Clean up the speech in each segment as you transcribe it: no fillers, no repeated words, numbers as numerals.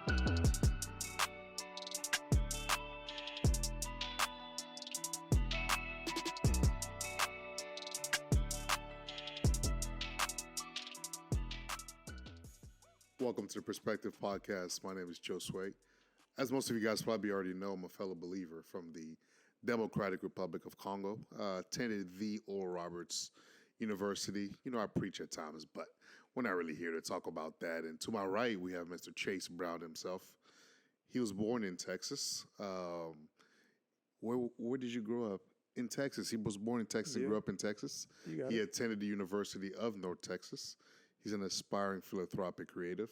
Welcome to the Perspective Podcast. My name is Josue. As most of you guys probably already know, I'm a fellow believer from the Democratic Republic of Congo. Attended the Oral Roberts University. You know, I preach at times, but we're not really here to talk about that. And to my right, we have Mr. Chase Brown himself. He was born in Texas. Where did you grow up? In Texas. He was born in Texas and grew up in Texas. He attended the University of North Texas. He's an aspiring philanthropic creative.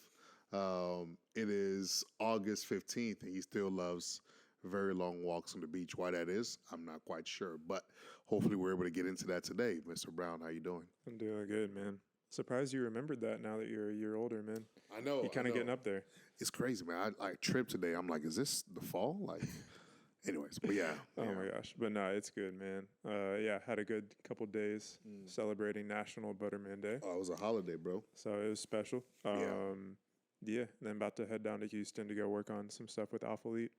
It is August 15th, and he still loves very long walks on the beach. Why that is, I'm not quite sure, but hopefully we're able to get into that today. Mr. Brown, how you doing? I'm doing good, man. Surprised you remembered that now that you're a year older, man. I know. You're kind of getting up there. It's crazy, man. I tripped today. I'm like, is this the fall? Like, anyways, but yeah. Oh my gosh. But no, it's good, man. Had a good couple days celebrating National Butterman Day. Oh, it was a holiday, bro. So it was special. And then about to head down to Houston to go work on some stuff with Alpha Elite,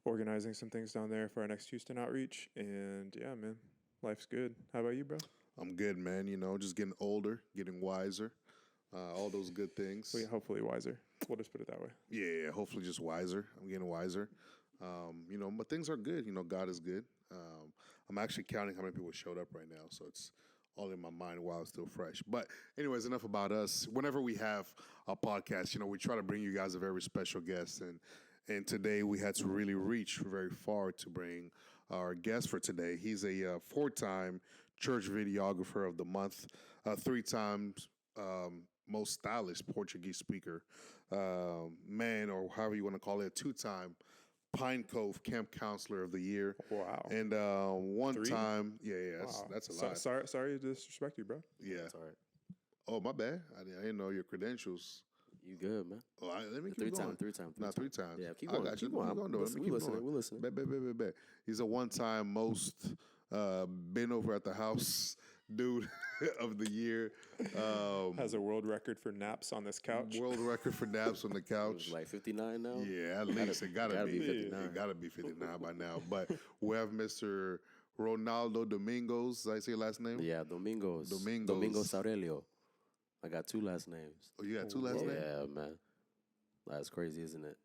organizing some things down there for our next Houston outreach. And yeah, man, life's good. How about you, bro? I'm good, man. You know, just getting older, getting wiser, all those good things. Well, yeah, hopefully wiser. We'll just put it that way. Yeah, hopefully just wiser. I'm getting wiser. But things are good. You know, God is good. I'm actually counting how many people showed up right now, so it's all in my mind while it's still fresh. But anyways, enough about us. Whenever we have a podcast, we try to bring you guys a very special guest, and today we had to really reach very far to bring our guest for today. He's a 4-time church videographer of the month, 3 times most stylish Portuguese speaker, man, or however you want to call it, 2-time Pine Cove Camp Counselor of the Year. Wow. And 1 3? time, Wow. that's a lot. Sorry to disrespect you, bro. Yeah. That's all right. Oh, my bad. I didn't know your credentials. You good, man? Oh, let me keep 3 going. times, 3 times. Not 3 times. Yeah, keep I going. got you. Keep going. We're listening. Bet. He's a 1-time most been over at the house dude of the year. Has a world record for naps on this couch. World record for naps on the couch. Like 59 now? Yeah, at least it gotta be 59. It gotta be 59 by now. But we have Mr. Ronaldo Domingos. Did I say your last name? Yeah, Domingos Aurelio. I got 2 last names. Oh, you got 2 last names? Yeah, man. That's crazy, isn't it?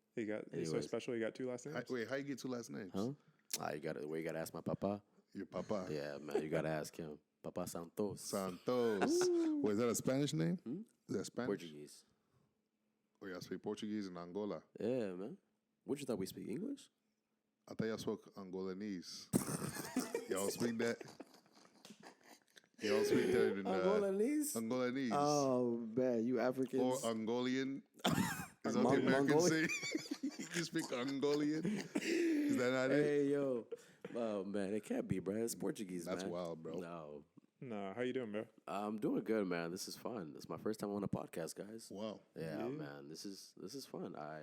He's so special. He got 2 last names. Wait, how you get 2 last names? Huh? You gotta ask my papa. Your papa? Yeah, man. You gotta ask him. Papa Santos. Santos. Wait, is that a Spanish name? Is that Spanish? Portuguese. Oh, y'all speak Portuguese in Angola. Yeah, man. What, you thought we speak English? I thought y'all spoke Angolanese. Y'all speak that? Y'all speak that in Angolanese? Angolanese. Oh, man. You Africans. Or Angolian. Is that what the Americans say? You speak Angolian? Is that not it? Hey, yo. Oh, man. It can't be, bro. It's Portuguese, That's man. wild, bro. No, how you doing, bro? I'm doing good, man. This is fun. It's my first time on a podcast, guys. Wow. Yeah, man. This is fun. I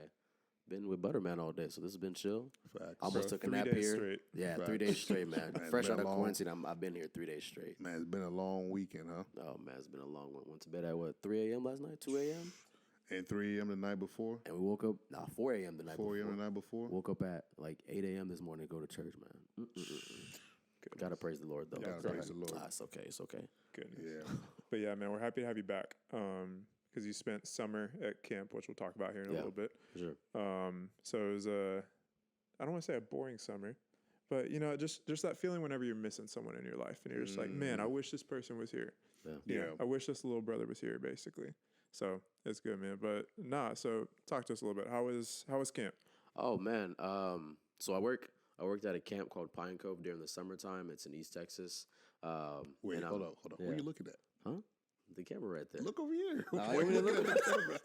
been with Butterman all day, so this has been chill. Facts. Almost took a 3 nap days here. straight. Yeah, Facts. 3 days straight, man. Man, Fresh it's out been of long. quarantine, I've been here 3 days straight. Man, it's been a long weekend, huh? Oh, man, it's been a long one. Went to bed at, 3 a.m. last night? 2 a.m.? And 3 a.m. the night before? And we woke up, 4 a.m. the night 4 before. a.m. the night before? Woke up at, 8 a.m. this morning to go to church, man. Gotta praise the Lord, though. Gotta praise the Lord. It's okay. Good. Yeah. But yeah, man, we're happy to have you back. Because you spent summer at camp, which we'll talk about here in a little bit. Sure. So it was I don't want to say a boring summer, but just that feeling whenever you're missing someone in your life, and you're just like, man, I wish this person was here. Yeah. I wish this little brother was here, basically. So it's good, man. But so talk to us a little bit. How was camp? Oh man. So I worked at a camp called Pine Cove during the summertime. It's in East Texas. Wait, hold on. Yeah. Who are you looking at? Huh? The camera right there. Look over here. Nah, Why are you looking at the camera?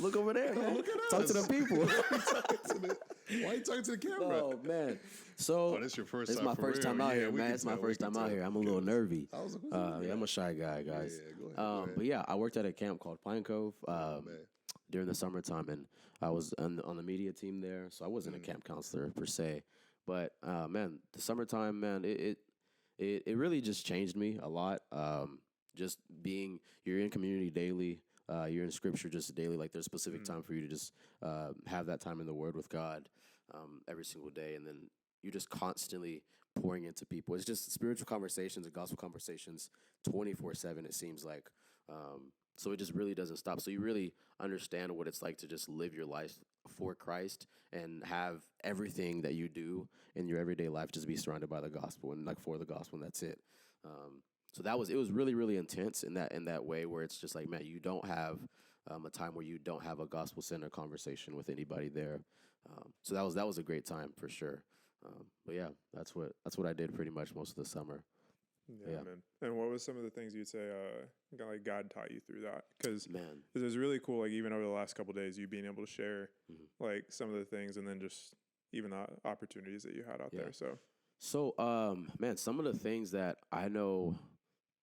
Look over there, man. Look at Talk us. to the people. Why are you talking to the camera? Oh man. So this your first It's time my for first real. time out Yeah, here, we man. can It's my tell, we first can time out tell. here. I'm a little nervy. I was like, who's Yeah, I'm a shy guy, guys. Yeah, go ahead. But yeah, I worked at a camp called Pine Cove Man. during the summertime, and I was on the media team there, so I wasn't a camp counselor per se. But man, the summertime, man, it really just changed me a lot. Just you're in community daily. you're in Scripture just daily. Like there's specific time for you to just have that time in the Word with God every single day, and then you're just constantly pouring into people. It's just spiritual conversations and gospel conversations 24/7. It seems like. So it just really doesn't stop. So you really understand what it's like to just live your life for Christ and have everything that you do in your everyday life just be surrounded by the gospel and like for the gospel, and that's it. So it was really, really intense in that way where it's just like, man, you don't have a time where you don't have a gospel centered conversation with anybody there. So that was a great time for sure. But yeah, that's what I did pretty much most of the summer. Yeah, man. And what was some of the things you'd say, like God taught you through that? Because it was really cool. Like even over the last couple of days, you being able to share like some of the things, and then just even the opportunities that you had out there. So, man, some of the things that I know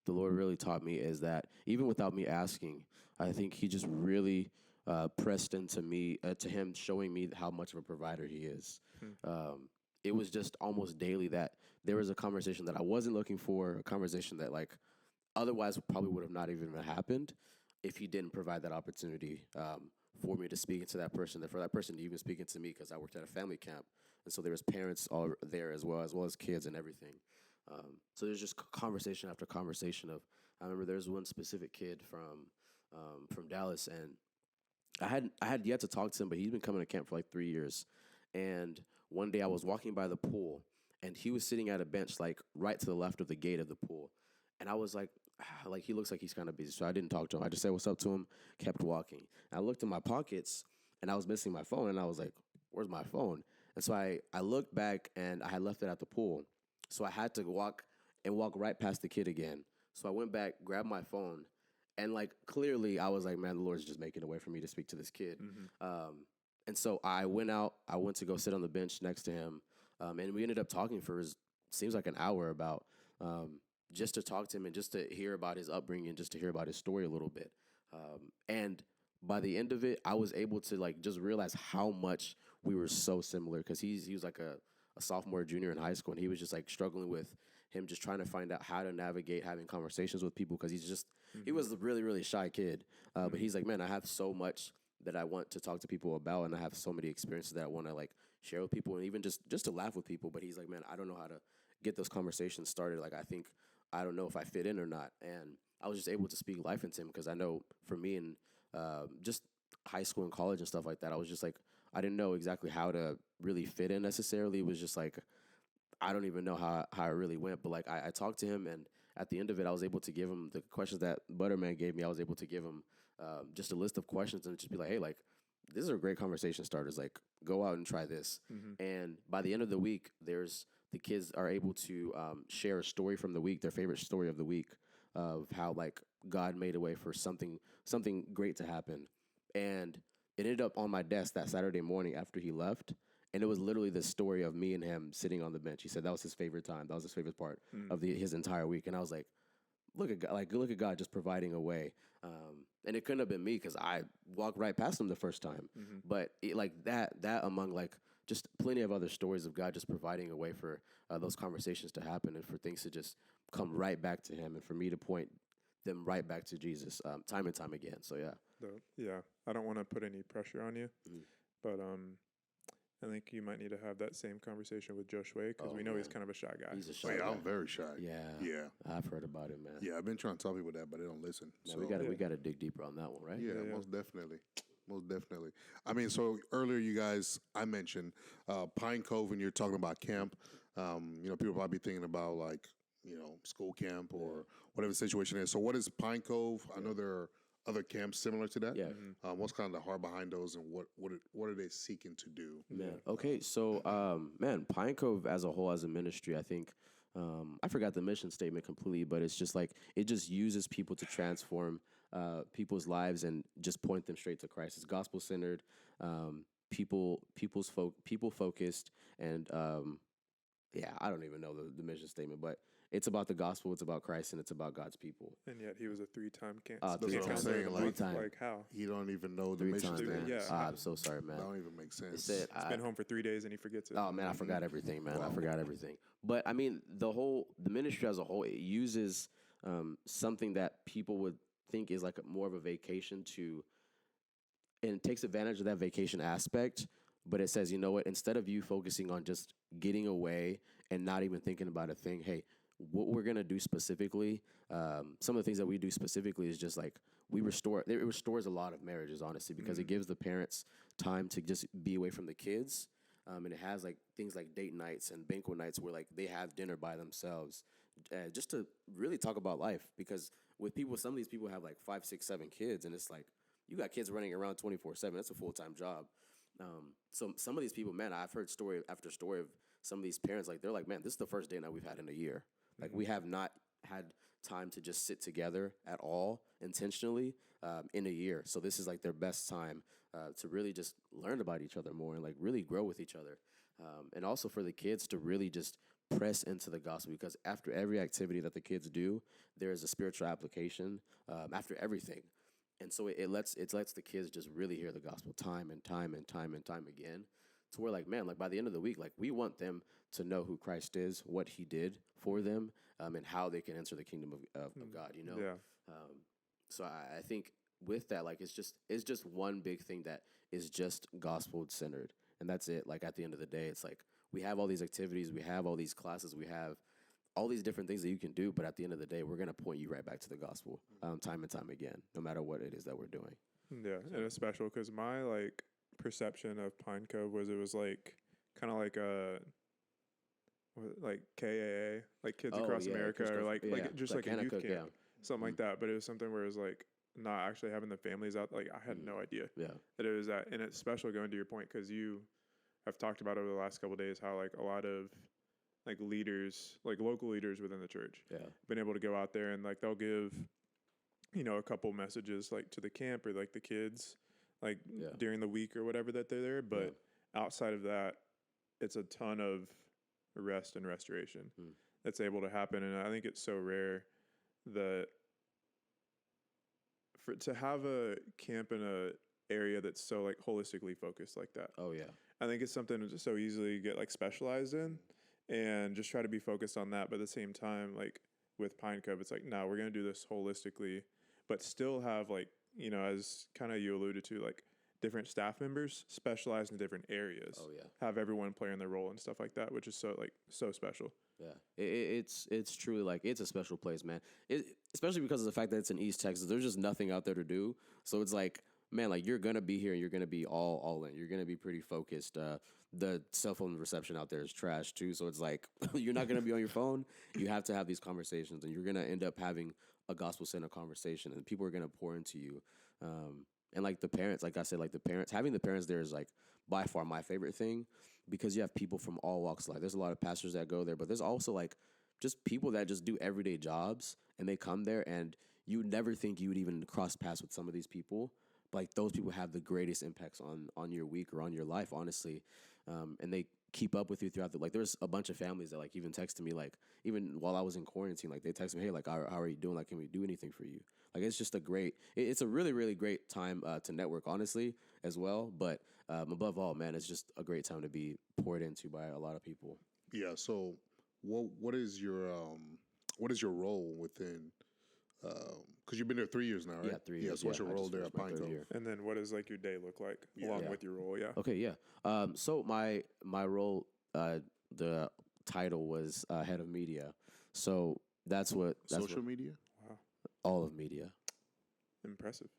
the Lord really taught me is that even without me asking, I think He just really pressed into me, to Him showing me how much of a provider He is. It was just almost daily that there was a conversation that I wasn't looking for, a conversation that like otherwise probably would have not even happened if He didn't provide that opportunity for me to speak into that person, for that person to even speak into me, because I worked at a family camp. And so there was parents all there as well as kids and everything. So there's just conversation after conversation of, I remember there's one specific kid from Dallas, and I had yet to talk to him, but he's been coming to camp for like 3 years. And one day I was walking by the pool, and he was sitting at a bench like right to the left of the gate of the pool. And I was like he looks like he's kind of busy. So I didn't talk to him. I just said what's up to him, kept walking. And I looked in my pockets, and I was missing my phone, and I was like, where's my phone? And so I looked back, and I had left it at the pool. So I had to walk right past the kid again. So I went back, grabbed my phone, and like clearly I was like, man, the Lord's just making a way for me to speak to this kid. And so I went to go sit on the bench next to him, and we ended up talking for seems like an hour about just to talk to him and just to hear about his upbringing, just to hear about his story a little bit. And by the end of it, I was able to like just realize how much we were so similar, because he was like a sophomore, junior in high school, and he was just like struggling with him just trying to find out how to navigate having conversations with people, because he was a really, really shy kid. But he's like, man, I have so much that I want to talk to people about, and I have so many experiences that I want to like share with people, and even just to laugh with people. But he's like, man, I don't know how to get those conversations started. Like, I don't know if I fit in or not. And I was just able to speak life into him, because I know for me and just high school and college and stuff like that, I was just like, I didn't know exactly how to really fit in necessarily. It was just like, I don't even know how it really went. But like I talked to him, and at the end of it, I was able to give him the questions that Butterman gave me. I was able to give him just a list of questions and just be like, hey, like, these are great conversation starters. Like, go out and try this. And by the end of the week, the kids are able to share a story from the week, their favorite story of the week, of how like God made a way for something great to happen. And it ended up on my desk that Saturday morning after he left. And it was literally the story of me and him sitting on the bench. He said that was his favorite time. That was his favorite part of his entire week. And I was like, look at God just providing a way. And it couldn't have been me, because I walked right past him the first time. But that among like just plenty of other stories of God just providing a way for those conversations to happen, and for things to just come right back to him, and for me to point them right back to Jesus time and time again. So yeah. Yeah, I don't want to put any pressure on you, but I think you might need to have that same conversation with Josue, because we know he's kind of a shy guy. He's a shy guy. I'm very shy. Yeah. I've heard about it, man. Yeah, I've been trying to tell people that, but they don't listen. Man, so we gotta dig deeper on that one, right? Yeah, most definitely. Most definitely. I mean, so earlier I mentioned Pine Cove, and you're talking about camp. People probably thinking about like, school camp or whatever the situation is. So what is Pine Cove? I know there are other camps similar to that. Yeah. What's kind of the heart behind those, and what are they seeking to do? Man. Okay, so Pine Cove as a whole, as a ministry, I think I forgot the mission statement completely, but it's just like it just uses people to transform people's lives and just point them straight to Christ. It's gospel centered, people focused, and I don't even know the mission statement, but it's about the gospel, it's about Christ, and it's about God's people. And yet he was a 3-time camp. That's what I'm saying. Like, 3 times. Like how? You don't even know the 3 mission times, man. statement. Yeah. I'm so sorry, man. That don't even make sense. It said, He's been home for 3 days and he forgets it. Oh man, I forgot everything, man. Wow. I forgot everything. But I mean, the ministry as a whole, it uses something that people would think is like more of a vacation and it takes advantage of that vacation aspect. But it says, you know what, instead of you focusing on just getting away and not even thinking about a thing, hey, what we're going to do specifically, some of the things that we do specifically is just like it restores a lot of marriages, honestly, because it gives the parents time to just be away from the kids. And it has like things like date nights and banquet nights where like they have dinner by themselves, just to really talk about life. Because with people, some of these people have like 5, 6, 7 kids, and it's like you got kids running around 24/7. That's a full-time job. So some of these people, man, I've heard story after story of some of these parents. Like they're like, man, this is the first day night we've had in a year. Like we have not had time to just sit together at all intentionally in a year. So this is like their best time to really just learn about each other more and like really grow with each other. And also for the kids to really just press into the gospel, because after every activity that the kids do, there is a spiritual application after everything. And so it lets the kids just really hear the gospel time and time and time and time again, to where like, man, like by the end of the week, like we want them to know who Christ is, what he did for them, and how they can enter the kingdom of God, you know? Yeah. So I think with that, like it's just one big thing that is just gospel centered, and that's it. Like at the end of the day, it's like we have all these activities, we have all these classes, we have all these different things that you can do, but at the end of the day, we're going to point you right back to the gospel time and time again, no matter what it is that we're doing. Yeah, and it's special because my like perception of Pine Cove was it was like kind of like a like KAA, like Kids Across America, or like just like a youth camp, something like that. But it was something where it was like not actually having the families out. Like I had no idea that it was that, and it's special going to your point because you have talked about over the last couple of days how like a lot of like leaders, like local leaders within the church, been able to go out there and like they'll give, you know, a couple messages like to the camp or like the kids, like during the week or whatever that they're there. But outside of that, it's a ton of rest and restoration that's able to happen. And I think it's so rare that to have a camp in a area that's so like holistically focused like that. Oh yeah. I think it's something to just so easily get like specialized in and just try to be focused on that. But at the same time, like with Pine Cove, it's like, no, we're going to do this holistically, but still have like, you know, as kind of you alluded to, like different staff members specialize in different areas. Oh yeah. Have everyone playing their role and stuff like that, which is so special. Yeah, it's truly like it's a special place, man. Especially because of the fact that it's in East Texas. There's just nothing out there to do. So it's like, man, like you're gonna be here and you're gonna be all in. You're gonna be pretty focused. The cell phone reception out there is trash too. So it's like you're not gonna be on your phone. You have to have these conversations, and you're gonna end up having a gospel center conversation, and people are gonna pour into you. And like the parents, like I said, like having the parents there is like by far my favorite thing, because you have people from all walks of life. There's a lot of pastors that go there, but there's also like just people that just do everyday jobs, and they come there, and you would never think you would even cross paths with some of these people. But like those people have the greatest impacts on your week or on your life, honestly. And they keep up with you throughout like there's a bunch of families that like even texted me, like even while I was in quarantine, like they texted me, hey, like how are you doing? Like, can we do anything for you? Like it's just it's a really, really great time to network, honestly, as well. But above all, man, it's just a great time to be poured into by a lot of people. Yeah. So what is your role within? Because you've been there 3 years now, right? Yeah, 3 years. Yeah. So what's your role there at Pine Cove? And then what does like your day look like along with your role? Yeah. Okay. Yeah. So my role, the title was head of media. So that's social media. Wow. All of media. Impressive.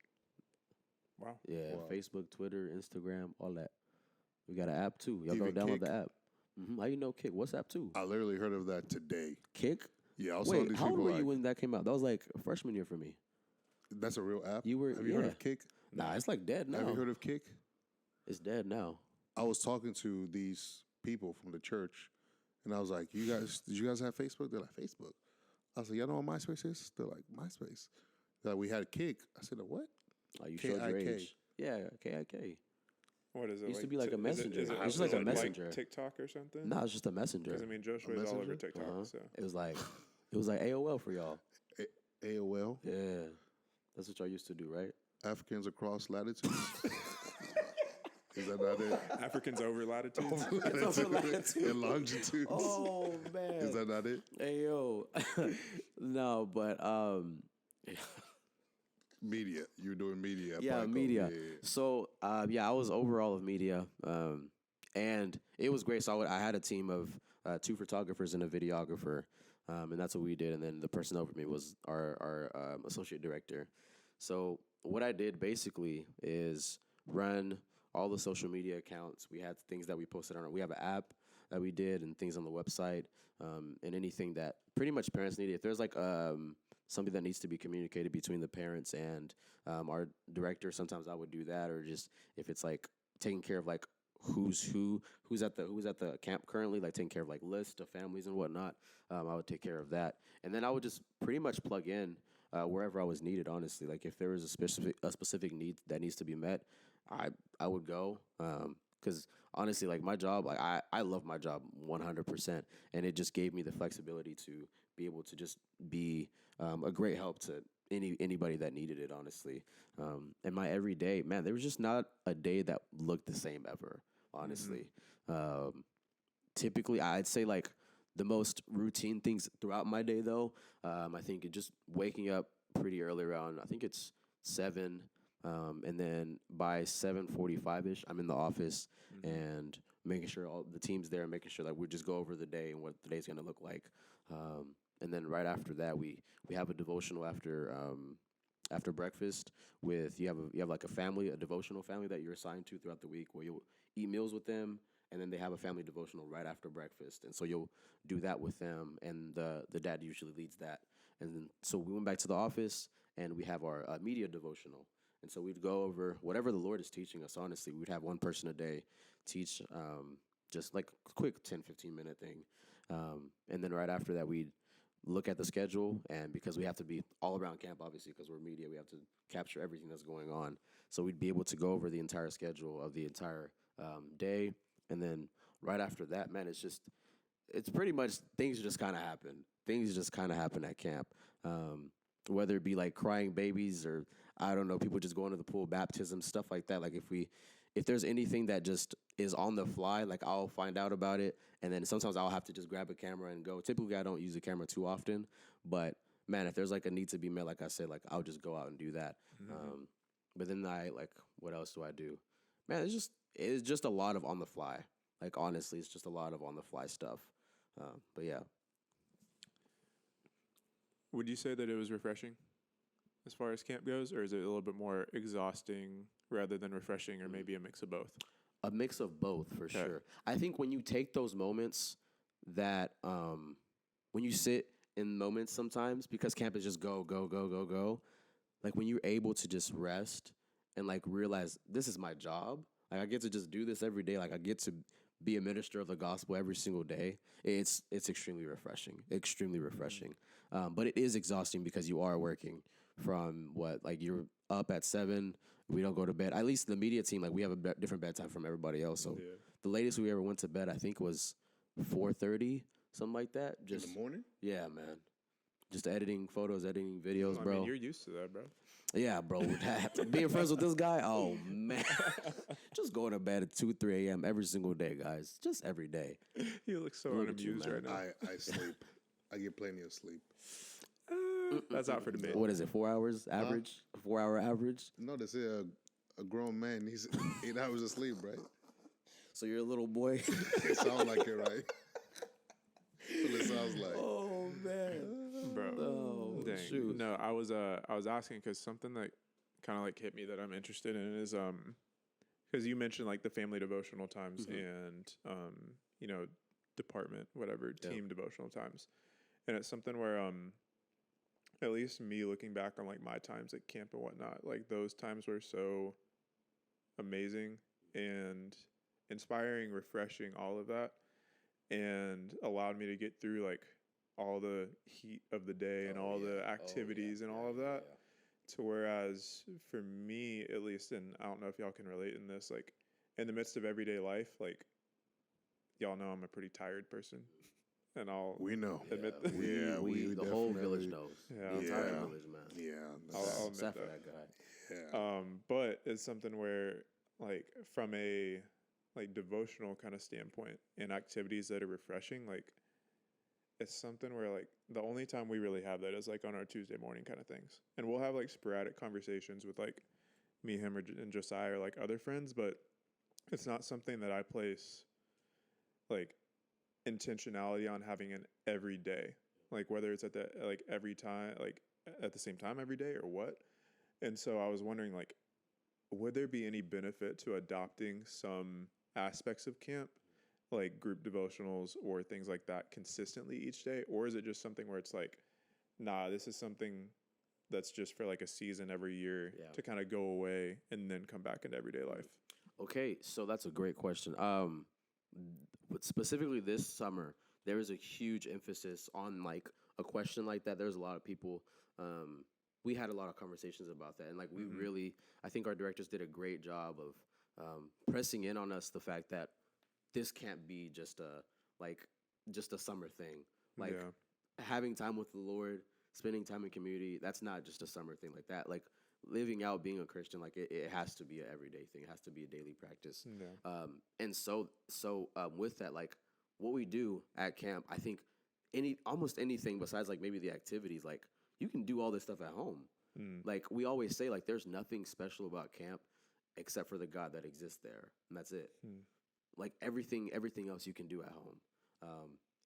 Wow. Yeah. Wow. Facebook, Twitter, Instagram, all that. We got an app too. Y'all Even go download Kick? the app. How you know Kick? What's app too? I literally heard of that today. Kick? Yeah, I was Wait, these how old people were like, you when that came out? That was like a freshman year for me. that's a real app. You were- Have you heard yeah. of Kick? Nah, it's like dead now. Have you heard of Kick? It's dead now. I was talking to these people from the church, and I was like, did you guys have Facebook? They're like, Facebook. I was like, y'all know what MySpace is? They're like, MySpace. They're like, we had Kick. I said, a what? Oh, you showed your KIK. age. Yeah, KIK. What is it? It used to be like a messenger. Is it It's just like a messenger. Like TikTok or something? No, it's just a messenger. Because I mean, Joshua's all over messenger? TikTok. So It was like AOL for y'all. AOL. Yeah, that's what y'all used to do, right? Africans across latitudes. Is that not it? Africans over latitudes. Over latitudes. And longitudes. Oh man, Is that not it? Hey yo, no, but Media. You were doing media. At Yeah, Pico. media. Yeah. So, I was overall of media, and it was great. So I had a team of 2 photographers and a videographer, and that's what we did. And then the person over me was our associate director. So what I did basically is run all the social media accounts. We had things that we posted on. We have an app that we did and things on the website, and anything that pretty much parents need. If there's like something that needs to be communicated between the parents and our director, sometimes I would do that, or just if it's like taking care of like who's at the camp currently, like taking care of like lists of families and whatnot. I would take care of that, and then I would just pretty much plug in wherever I was needed. Honestly, like if there was a specific need that needs to be met, I would go. Because honestly, like my job, like I love my job 100%, and it just gave me the flexibility to be able to just be a great help to anybody that needed it. Honestly, and my everyday, man, there was just not a day that looked the same ever. Honestly, typically I'd say like the most routine things throughout my day, though, I think it just waking up pretty early around. I think it's 7. And then by 7:45 ish, I'm in the office and making sure all the team's there, making sure that we just go over the day and what the day's gonna look like. And then right after that, we have a devotional after breakfast with you have like a devotional family that you're assigned to throughout the week where you'll eat meals with them, and then they have a family devotional right after breakfast, and so you'll do that with them, and the dad usually leads that, and then so we went back to the office and we have our media devotional. And so we'd go over whatever the Lord is teaching us, honestly. We'd have one person a day teach just like a quick 10, 15-minute thing. And then right after that, we'd look at the schedule. And because we have to be all around camp, obviously, because we're media, we have to capture everything that's going on. So we'd be able to go over the entire schedule of the entire day. And then right after that, man, it's pretty much things just kind of happen. Things just kind of happen at camp. Whether it be like crying babies or I don't know, people just going to the pool, baptism, stuff like that. Like if there's anything that just is on the fly, like I'll find out about it, and then sometimes I'll have to just grab a camera and go. Typically, I don't use a camera too often, but man, if there's like a need to be met, like I said, like I'll just go out and do that. But then what else do I do? Man, it's just a lot of on the fly. Like honestly, it's just a lot of on the fly stuff. But yeah. Would you say that it was refreshing as far as camp goes, or is it a little bit more exhausting rather than refreshing, or maybe a mix of both? A mix of both, for sure. I think when you take those moments that, when you sit in moments sometimes, because camp is just go, go, go, go, go, like when you're able to just rest and like realize this is my job, like I get to just do this every day, like I get to be a minister of the gospel every single day, it's extremely refreshing, extremely refreshing. But it is exhausting because you are working from like you're up at 7. We don't go to bed. At least the media team, like we have a different bedtime from everybody else. So the latest we ever went to bed, I think, was 4:30, something like that. Just in the morning? Yeah, man. Just editing photos, editing videos, bro. I mean, you're used to that, bro. Yeah, bro. Being friends with this guy, oh, man. Just going to bed at 2, 3 a.m. every single day, guys. Just every day. You look so Look at you, unamused man. right now. I sleep. I get plenty of sleep. That's out for debate. What is it, 4 hours average? 4-hour average? No, they say a grown man needs 8 hours of sleep, right? So you're a little boy? It sounds like it, right? That's what it sounds like. Oh, man. Bro. Oh, Dang. shoot. No, I was asking because something that kind of like hit me that I'm interested in is because you mentioned like the family devotional times and department whatever team devotional times, and it's something where at least me looking back on like my times at camp and whatnot, like those times were so amazing and inspiring, refreshing, all of that, and allowed me to get through like all the heat of the day and all the activities and all of that. To whereas for me, at least, and I don't know if y'all can relate in this, like in the midst of everyday life, like y'all know I'm a pretty tired person, and I'll know. admit Yeah, that. we the whole village knows. Yeah. The entire village, man. Yeah. I'll admit Except for that. that guy. Yeah. But it's something where, like, from a like devotional kind of standpoint and activities that are refreshing, like it's something where like the only time we really have that is like on our Tuesday morning kind of things, and we'll have like sporadic conversations with like me, him, and Josiah or like other friends, but it's not something that I place like intentionality on having an every day, like whether it's at the like every time, like at the same time every day or what. And so I was wondering, like, would there be any benefit to adopting some aspects of camp, like group devotionals or things like that, consistently each day? Or is it just something where it's like, nah, this is something that's just for like a season every year to kind of go away and then come back into everyday life? Okay, so that's a great question. But specifically this summer, there is a huge emphasis on like a question like that. There's a lot of people. We had a lot of conversations about that, and like we really, I think our directors did a great job of pressing in on us the fact that this can't be just a summer thing. Like having time with the Lord, spending time in community. That's not just a summer thing like that. Like living out being a Christian, like it has to be an everyday thing. It has to be a daily practice. And so with that, like what we do at camp, I think almost anything besides like maybe the activities, like you can do all this stuff at home. Like we always say, like there's nothing special about camp except for the God that exists there, and that's it. Like everything else you can do at home.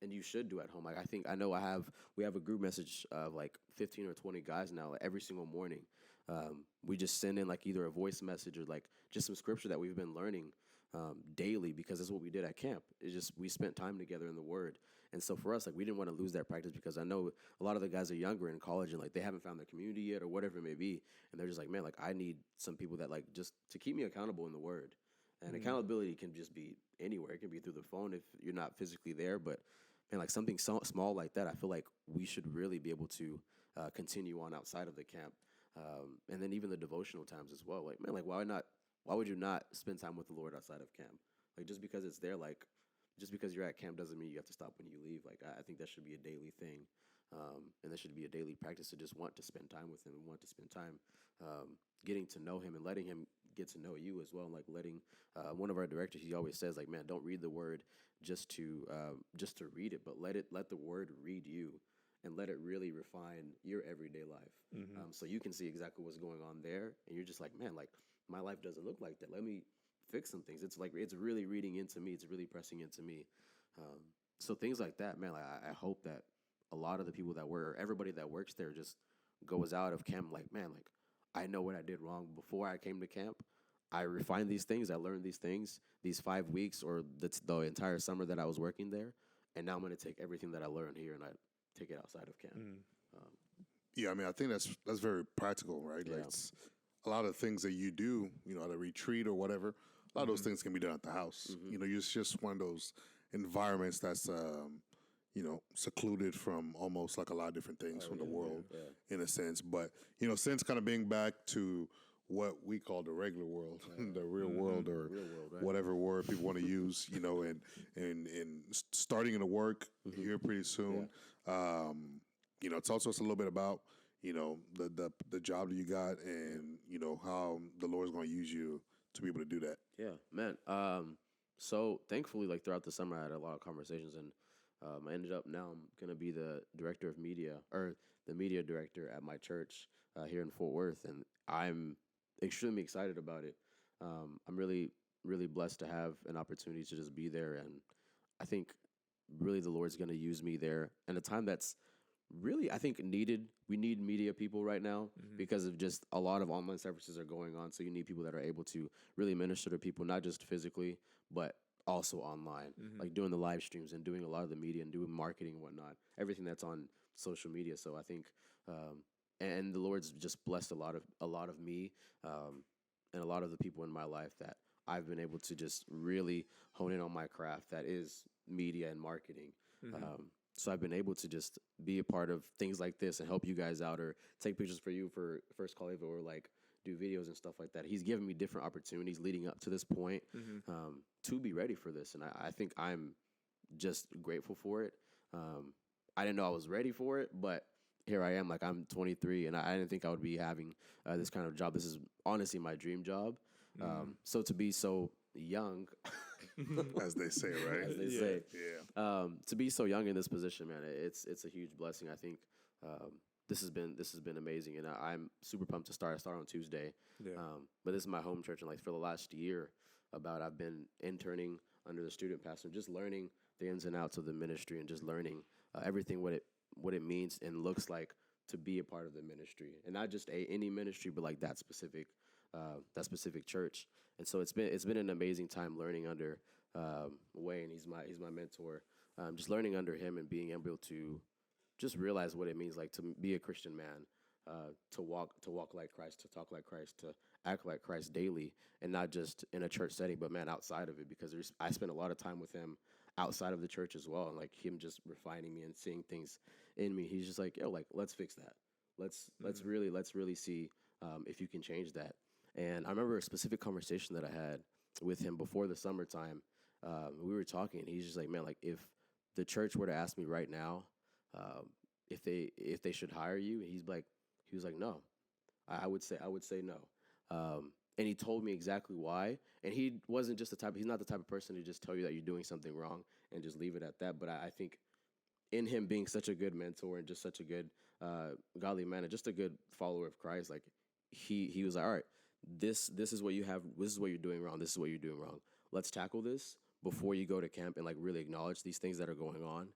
And you should do at home. Like we have a group message of like 15 or 20 guys now. Like, every single morning, we just send in like either a voice message or like just some scripture that we've been learning daily, because that's what we did at camp. It's just we spent time together in the Word. And so for us, like we didn't want to lose that practice, because I know a lot of the guys are younger in college and like they haven't found their community yet or whatever it may be, and they're just like, man, like I need some people that like just to keep me accountable in the Word. And accountability can just be anywhere. It can be through the phone if you're not physically there, but man, like something so small like that, I feel like we should really be able to continue on outside of the camp. And then even the devotional times as well. Like, man, like why would you not spend time with the Lord outside of camp? Like just because it's there, like just because you're at camp doesn't mean you have to stop when you leave. Like I think that should be a daily thing. And that should be a daily practice to just want to spend time with him and want to spend time getting to know him and letting him get to know you as well. And like letting one of our directors, he always says like, man, don't read the Word just to read it, but let the Word read you and let it really refine your everyday life. So you can see exactly what's going on there, and you're just like, man, like my life doesn't look like that. Let me fix some things. It's like it's really reading into me. It's really pressing into me. So things like that, man. Like I hope that a lot of the people that everybody that works there just goes out of camp like, man, like I know what I did wrong before I came to camp. I refined these things. I learned these things, these 5 weeks or the entire summer that I was working there. And now I'm going to take everything that I learned here and I take it outside of camp. Yeah, I mean, I think that's very practical, right? Like it's a lot of things that you do, at a retreat or whatever, a lot of those things can be done at the house. It's just one of those environments that's, secluded from almost like a lot of different things from the world in a sense. But, since kind of being back to what we call the regular world, the real world or right? whatever word people want to use, and starting to work here pretty soon. Talk to us a little bit about, the job that you got and, how the Lord's going to use you to be able to do that. Yeah, man. So thankfully, like throughout the summer, I had a lot of conversations, and I ended up now I'm going to be the director of media, or the media director at my church here in Fort Worth, and I'm extremely excited about it. I'm really, really blessed to have an opportunity to just be there, and I think really the Lord's going to use me there in a time that's really, I think, needed. We need media people right now because of just a lot of online services are going on. So you need people that are able to really minister to people, not just physically, but also online, like doing the live streams and doing a lot of the media and doing marketing and whatnot, everything that's on social media. So I think, and the Lord's just blessed a lot of me and a lot of the people in my life that I've been able to just really hone in on my craft, that is media and marketing. So I've been able to just be a part of things like this and help you guys out, or take pictures for you for First Call Ava, or like do videos and stuff like that. He's given me different opportunities leading up to this point to be ready for this. And I think I'm just grateful for it. I didn't know I was ready for it, but here I am. Like I'm 23 and I didn't think I would be having this kind of job. This is honestly my dream job. So to be so young as they say, right? as they Yeah. say. Yeah. To be so young in this position, man, it's a huge blessing. I think this has been amazing, and I'm super pumped to start. I start on Tuesday, Yeah. but this is my home church, and like for the last year, I've been interning under the student pastor, just learning the ins and outs of the ministry, and just learning everything what it means and looks like to be a part of the ministry, and not just any ministry, but like that specific church. And so it's been an amazing time learning under Wayne. He's my mentor. Just learning under him and being able to just realize what it means like to be a Christian man, to walk like Christ, to talk like Christ, to act like Christ daily, and not just in a church setting, but man, outside of it. Because I spent a lot of time with him outside of the church as well, and like him just refining me and seeing things in me. He's just like, yo, like let's fix that. Let's really see if you can change that. And I remember a specific conversation that I had with him before the summertime. We were talking, and he's just like, man, like if the church were to ask me right now, if they should hire you, he was like, no, I would say no. And he told me exactly why. And he's not the type of person to just tell you that you're doing something wrong and just leave it at that. But I think in him being such a good mentor and just such a good godly man and just a good follower of Christ, like he was like, all right, this is what you have. This is what you're doing wrong. This is what you're doing wrong. Let's tackle this before you go to camp and like really acknowledge these things that are going on.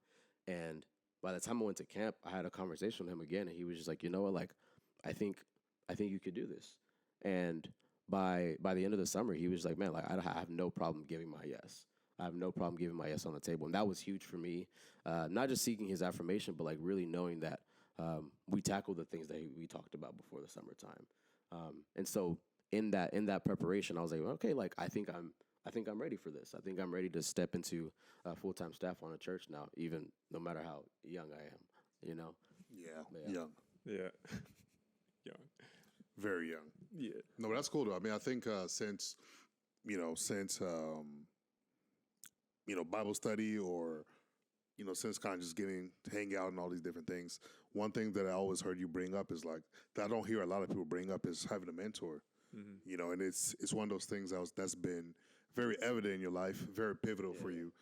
And by the time I went to camp, I had a conversation with him again, and he was just like, you know what, like, I think you could do this. And by the end of the summer, he was like, man, like I have no problem giving my yes. I have no problem giving my yes on the table. And that was huge for me, not just seeking his affirmation, but like really knowing that we tackled the things that we talked about before the summertime. And so in that preparation, I was like, okay, like I think I'm ready for this. I think I'm ready to step into full-time staff on a church now, even no matter how young I am, you know? Yeah. Young. Yeah. Young. Very young. Yeah. No, but that's cool though. I mean, I think since Bible study or since kind of just getting to hang out and all these different things, one thing that I always heard you bring up is like that I don't hear a lot of people bring up is having a mentor. Mm-hmm. And it's one of those things that's been very evident in your life, very pivotal for you.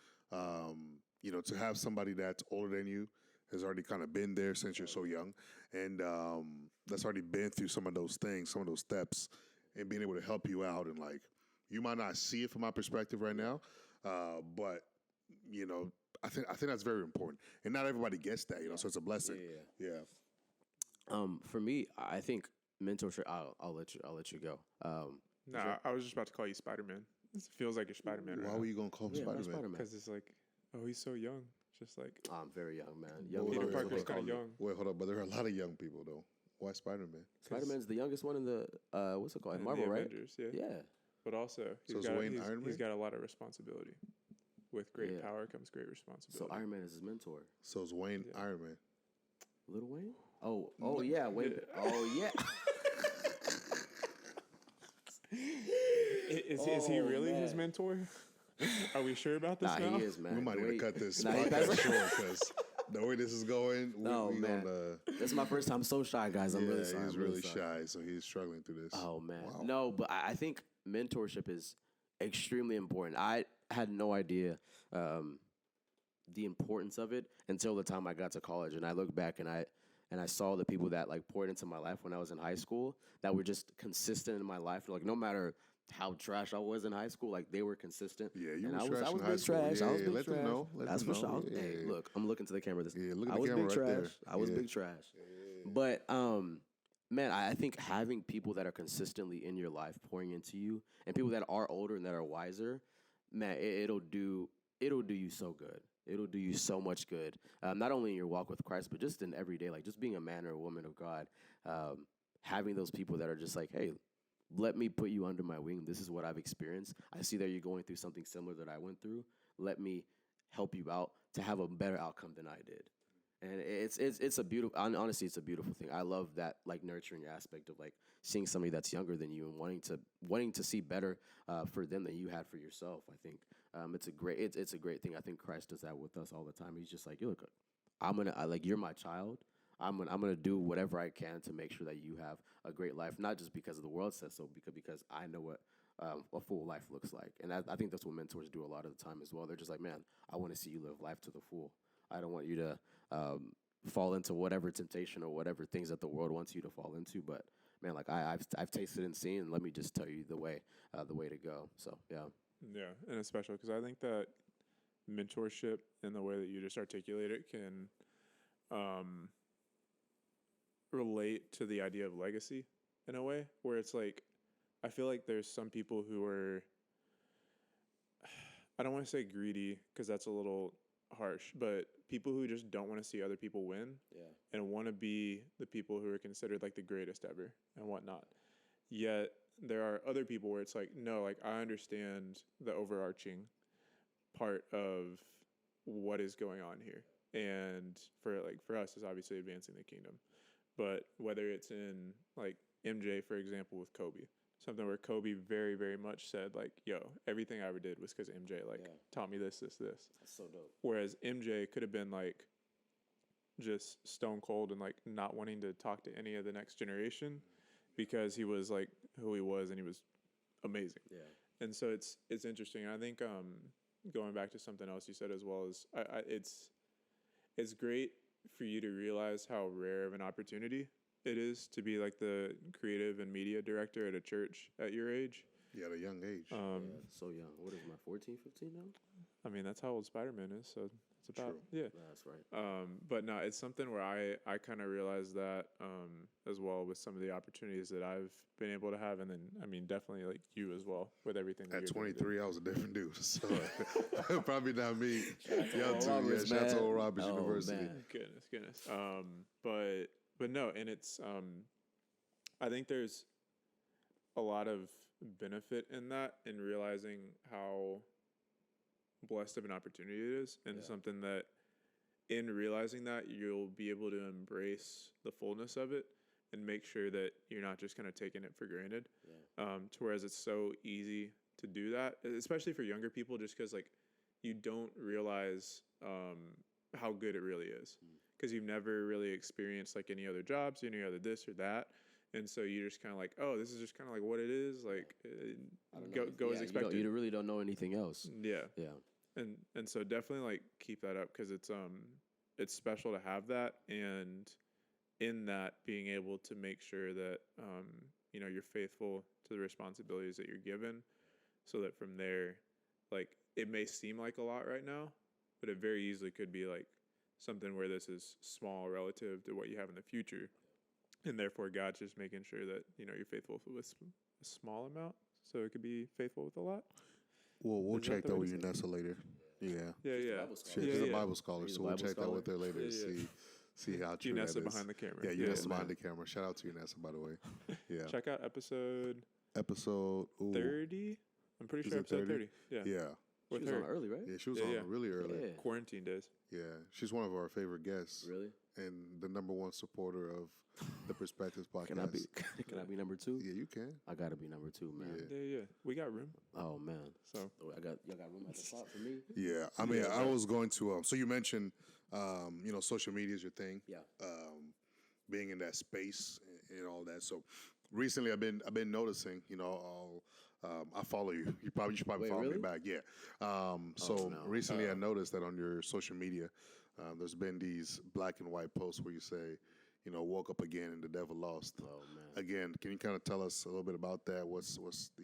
To have somebody that's older than you has already kind of been there since you're so young, and that's already been through some of those things, some of those steps, and being able to help you out. And like, you might not see it from my perspective right now, but I think that's very important, and not everybody gets that. So it's a blessing. Yeah. For me, I think mentorship. I'll let you go. Nah, I was just about to call you Spider-Man. It feels like you're Spider-Man right Why now. were you gonna call him Spider-Man? Because it's like, oh, he's so young. Just like, I'm very young, man. Peter Young Parker's kind of young. Wait, hold up, but there are a lot of young people though. Why Spider-Man? Spider-Man's the youngest one in the what's it called? In Marvel, the right? Avengers, yeah. Yeah. But also, So is Wayne Iron Man? he's got a lot of responsibility. With great Yeah. power comes great So responsibility. Iron Man is his mentor. So is Wayne Yeah. Iron Man? Little Wayne? Oh yeah, Wayne. Yeah. Oh yeah. Is he really his man. mentor? Are we sure about this Nah, now? he is, man. We might The need way- to cut this Nah, podcast that's- short because the way this is going, we man. gonna. This is my first time so shy, guys. I'm really sorry. He's I'm really sorry. shy, so he's struggling through this. Oh man, Wow. no, but I think mentorship is extremely important. I had no idea the importance of it until the time I got to college, and I look back and I saw the people that like poured into my life when I was in high school that were just consistent in my life. Like no matter how trash I was in high school, like they were consistent. Yeah, you and was trash I in was high big school. trash. I was Yeah, big let them trash. know. Let That's them for sure. know. Hey, Yeah. look, I'm looking to the camera. Yeah, look at I the was camera big right trash. there. I was Yeah. big trash. But man, I think having people that are consistently in your life pouring into you, and people that are older and that are wiser, man, it'll do you so good. It'll do you so much good. Not only in your walk with Christ, but just in every day, like just being a man or a woman of God. Having those people that are just like, hey, let me put you under my wing. This is what I've experienced. I see that you're going through something similar that I went through. Let me help you out to have a better outcome than I did. And it's a beautiful, honestly, it's a beautiful thing. I love that like nurturing aspect of like seeing somebody that's younger than you and wanting to see better for them than you had for yourself. I think it's a great thing. I think Christ does that with us all the time. He's just like, look, you're my child. I'm gonna do whatever I can to make sure that you have a great life, not just because the world says so, because I know a full life looks like. And I think that's what mentors do a lot of the time as well. They're just like, man, I want to see you live life to the full. I don't want you to fall into whatever temptation or whatever things that the world wants you to fall into. But man, like I've tasted and seen, and let me just tell you the way to go. So yeah. Yeah, and it's special because I think that mentorship and the way that you just articulate it can relate to the idea of legacy in a way where it's like, I feel like there's some people who are, I don't want to say greedy because that's a little harsh, but people who just don't want to see other people win and want to be the people who are considered like the greatest ever and whatnot. Yet there are other people where it's like, no, like I understand the overarching part of what is going on here. And for us, it's obviously advancing the kingdom. But whether it's in like MJ, for example, with Kobe, something where Kobe very, very much said like, yo, everything I ever did was because MJ taught me this. That's so dope. Whereas MJ could have been like just stone cold and like not wanting to talk to any of the next generation because he was like who he was and he was amazing. Yeah. And so it's interesting. I think going back to something else you said as well is it's great for you to realize how rare of an opportunity it is to be like the creative and media director at a church at your age. Yeah, at a young age. So young. What is my 14, 15 now? I mean, that's how old Spider-Man is, so it's about True. yeah. That's right. But no, it's something where I kind of realized that as well with some of the opportunities that I've been able to have, and then I mean definitely like you as well with everything. That At you're 23, I was a different dude, so probably not me. Y'all too, Roberts, yeah. Shout out to man. Oral Roberts Oh, University. man. Goodness. But no, and it's I think there's a lot of benefit in that, in realizing how blessed of an opportunity it is, and something that in realizing that you'll be able to embrace the fullness of it and make sure that you're not just kind of taking it for granted. To whereas it's so easy to do that, especially for younger people, just because like you don't realize how good it really is because you've never really experienced like any other jobs, any other this or that. And so you're just kind of like, oh, this is just kind of like what it is. Like, go as expected. You really don't know anything else. Yeah. Yeah. And so definitely like keep that up because it's special to have that, and in that being able to make sure that you're faithful to the responsibilities that you're given, so that from there, like it may seem like a lot right now, but it very easily could be like something where this is small relative to what you have in the future. And therefore, God's just making sure that, you're faithful with a small amount, so it could be faithful with a lot. Well, we'll Is check that the that way with to say Unessa later. Yeah. Yeah. She's a Bible scholar, so we'll check that with her later. Yeah. See how true that Unessa is. behind the camera. Yeah, Unessa behind the camera. Shout out to Unessa, by the way. Yeah. Check out episode 30. I'm pretty Is sure it episode 30. Yeah. Yeah. She was on early, right? Yeah, she was on really early. Yeah. Quarantine days. Yeah. She's one of our favorite guests. Really? And the number one supporter of the Perspectives podcast. Can I be number 2? Yeah, you can. I gotta be number 2, man. Yeah. We got room. Oh man. So y'all got room at the top for me? Yeah. I mean, I was going to. So you mentioned, social media is your thing. Yeah. Being in that space and all that. So recently, I've been noticing. I follow you. You should probably follow me back. Yeah. Recently, I noticed that on your social media, there's been these black and white posts where you say, woke up again and the devil lost. Oh man. Again, can you kind of tell us a little bit about that? What's the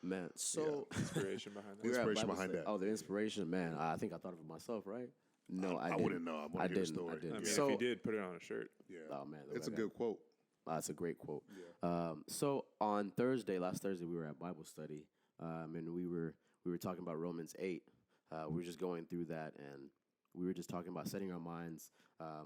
man? So inspiration behind that. inspiration behind that? Oh, the inspiration, man. I think I thought of it myself, right? No, I wouldn't know. I didn't. I mean, So, if you did, put it on a shirt. Yeah. Oh man, It's a good quote. That's a great quote. Yeah. So on last Thursday, we were at Bible study, and we were talking about Romans 8. We were just going through that, and we were just talking about setting our minds,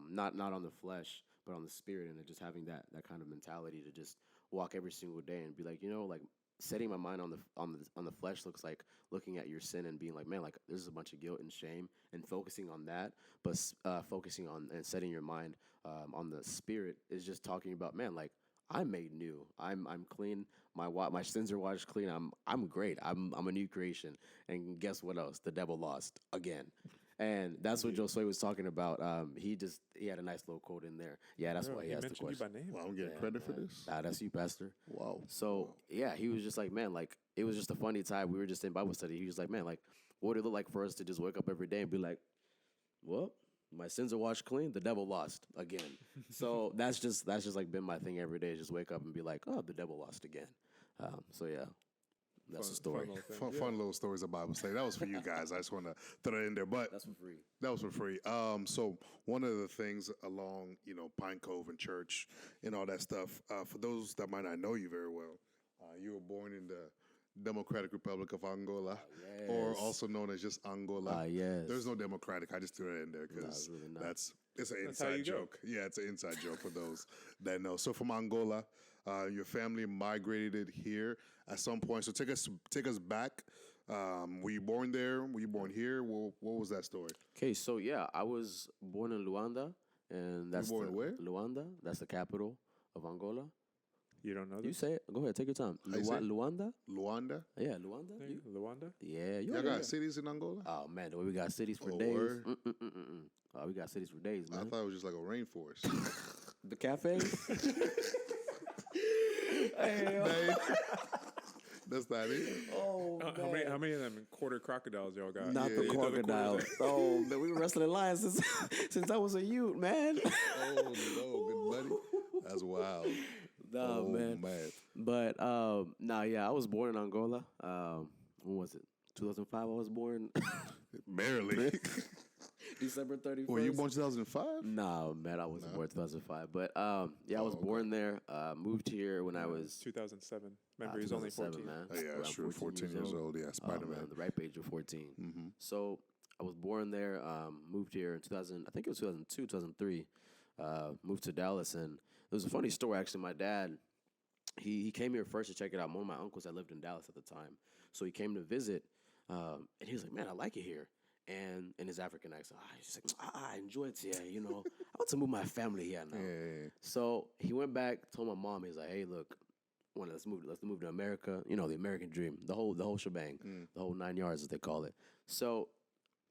not on the flesh, but on the spirit, and just having that kind of mentality to just walk every single day and be like, like setting my mind on the flesh looks like looking at your sin and being like, man, like there's a bunch of guilt and shame, and focusing on that, but focusing on and setting your mind on the spirit is just talking about, man, like I'm made new. I'm clean. My sins are washed clean. I'm great. I'm a new creation. And guess what else? The devil lost again. And that's what Josue was talking about. He had a nice little quote in there. Yeah, that's why he asked the question. You by name. Well, I'm getting credit for this. That's you, Pastor. Wow. So yeah, he was just like, man, like it was just a funny time. We were just in Bible study. He was like, man, like, what would it look like for us to just wake up every day and be like, well, my sins are washed clean. The devil lost again. So that's just like been my thing every day. Just wake up and be like, oh, the devil lost again. So yeah, that's the story. Fun little stories of Bible study. That was for you guys. I just want to throw that in there. But That's for free. that was for free. So one of the things along, Pine Cove and church and all that stuff, for those that might not know you very well, you were born in the Democratic Republic of Angola, or Yes. also known as just Angola. Yes. There's no Democratic. I just threw that in there because it's really not. it's an That's how inside you go. joke. Yeah, it's an inside joke for those that know. So from Angola, your family migrated here at some point. So take us back. Were you born there? Were you born here? What was that story? Okay, so yeah, I was born in Luanda, and that's born where? Luanda. That's the capital of Angola. You don't know You this? say it. Go ahead, take your time. How you say it? Luanda. Luanda? Yeah, Luanda. You? Luanda? Yeah, you. Y'all already got know. cities in Angola? Oh man, the way we got cities for Oh, days. word? Oh, we got cities for days, I man. thought it was just like a rainforest. The cafe. Hey, that's not it. Oh How many of them quarter crocodiles y'all got? Not Yeah, the you know the crocodile. Oh man, we were wrestling lions since I was a youth, man. Oh no, good buddy. That's wild. Nah, Oh man. But yeah, I was born in Angola. When was it? 2005. I was born Barely. December 31st. Were you born 2005? Nah, man, I wasn't born 2005. But yeah, I was born there. Moved here when I was 2007. Remember, he's only 2007, 14. man. Oh, yeah, Around sure. 14 years old. Yeah, Oh, Spider man, Man. the ripe age of 14. Mm-hmm. So I was born there. Moved here in 2000. I think it was 2002, 2003. Moved to Dallas, and it was a funny story actually. My dad, he came here first to check it out. One of my uncles that lived in Dallas at the time, so he came to visit, and he was like, "Man, I like it here." And in his African accent, he's like, "I enjoy it here. I want to move my family here now." Yeah. So he went back, told my mom, he's like, "Hey, look, let's move to America. The American dream, the whole shebang, the whole 9 yards as they call it." So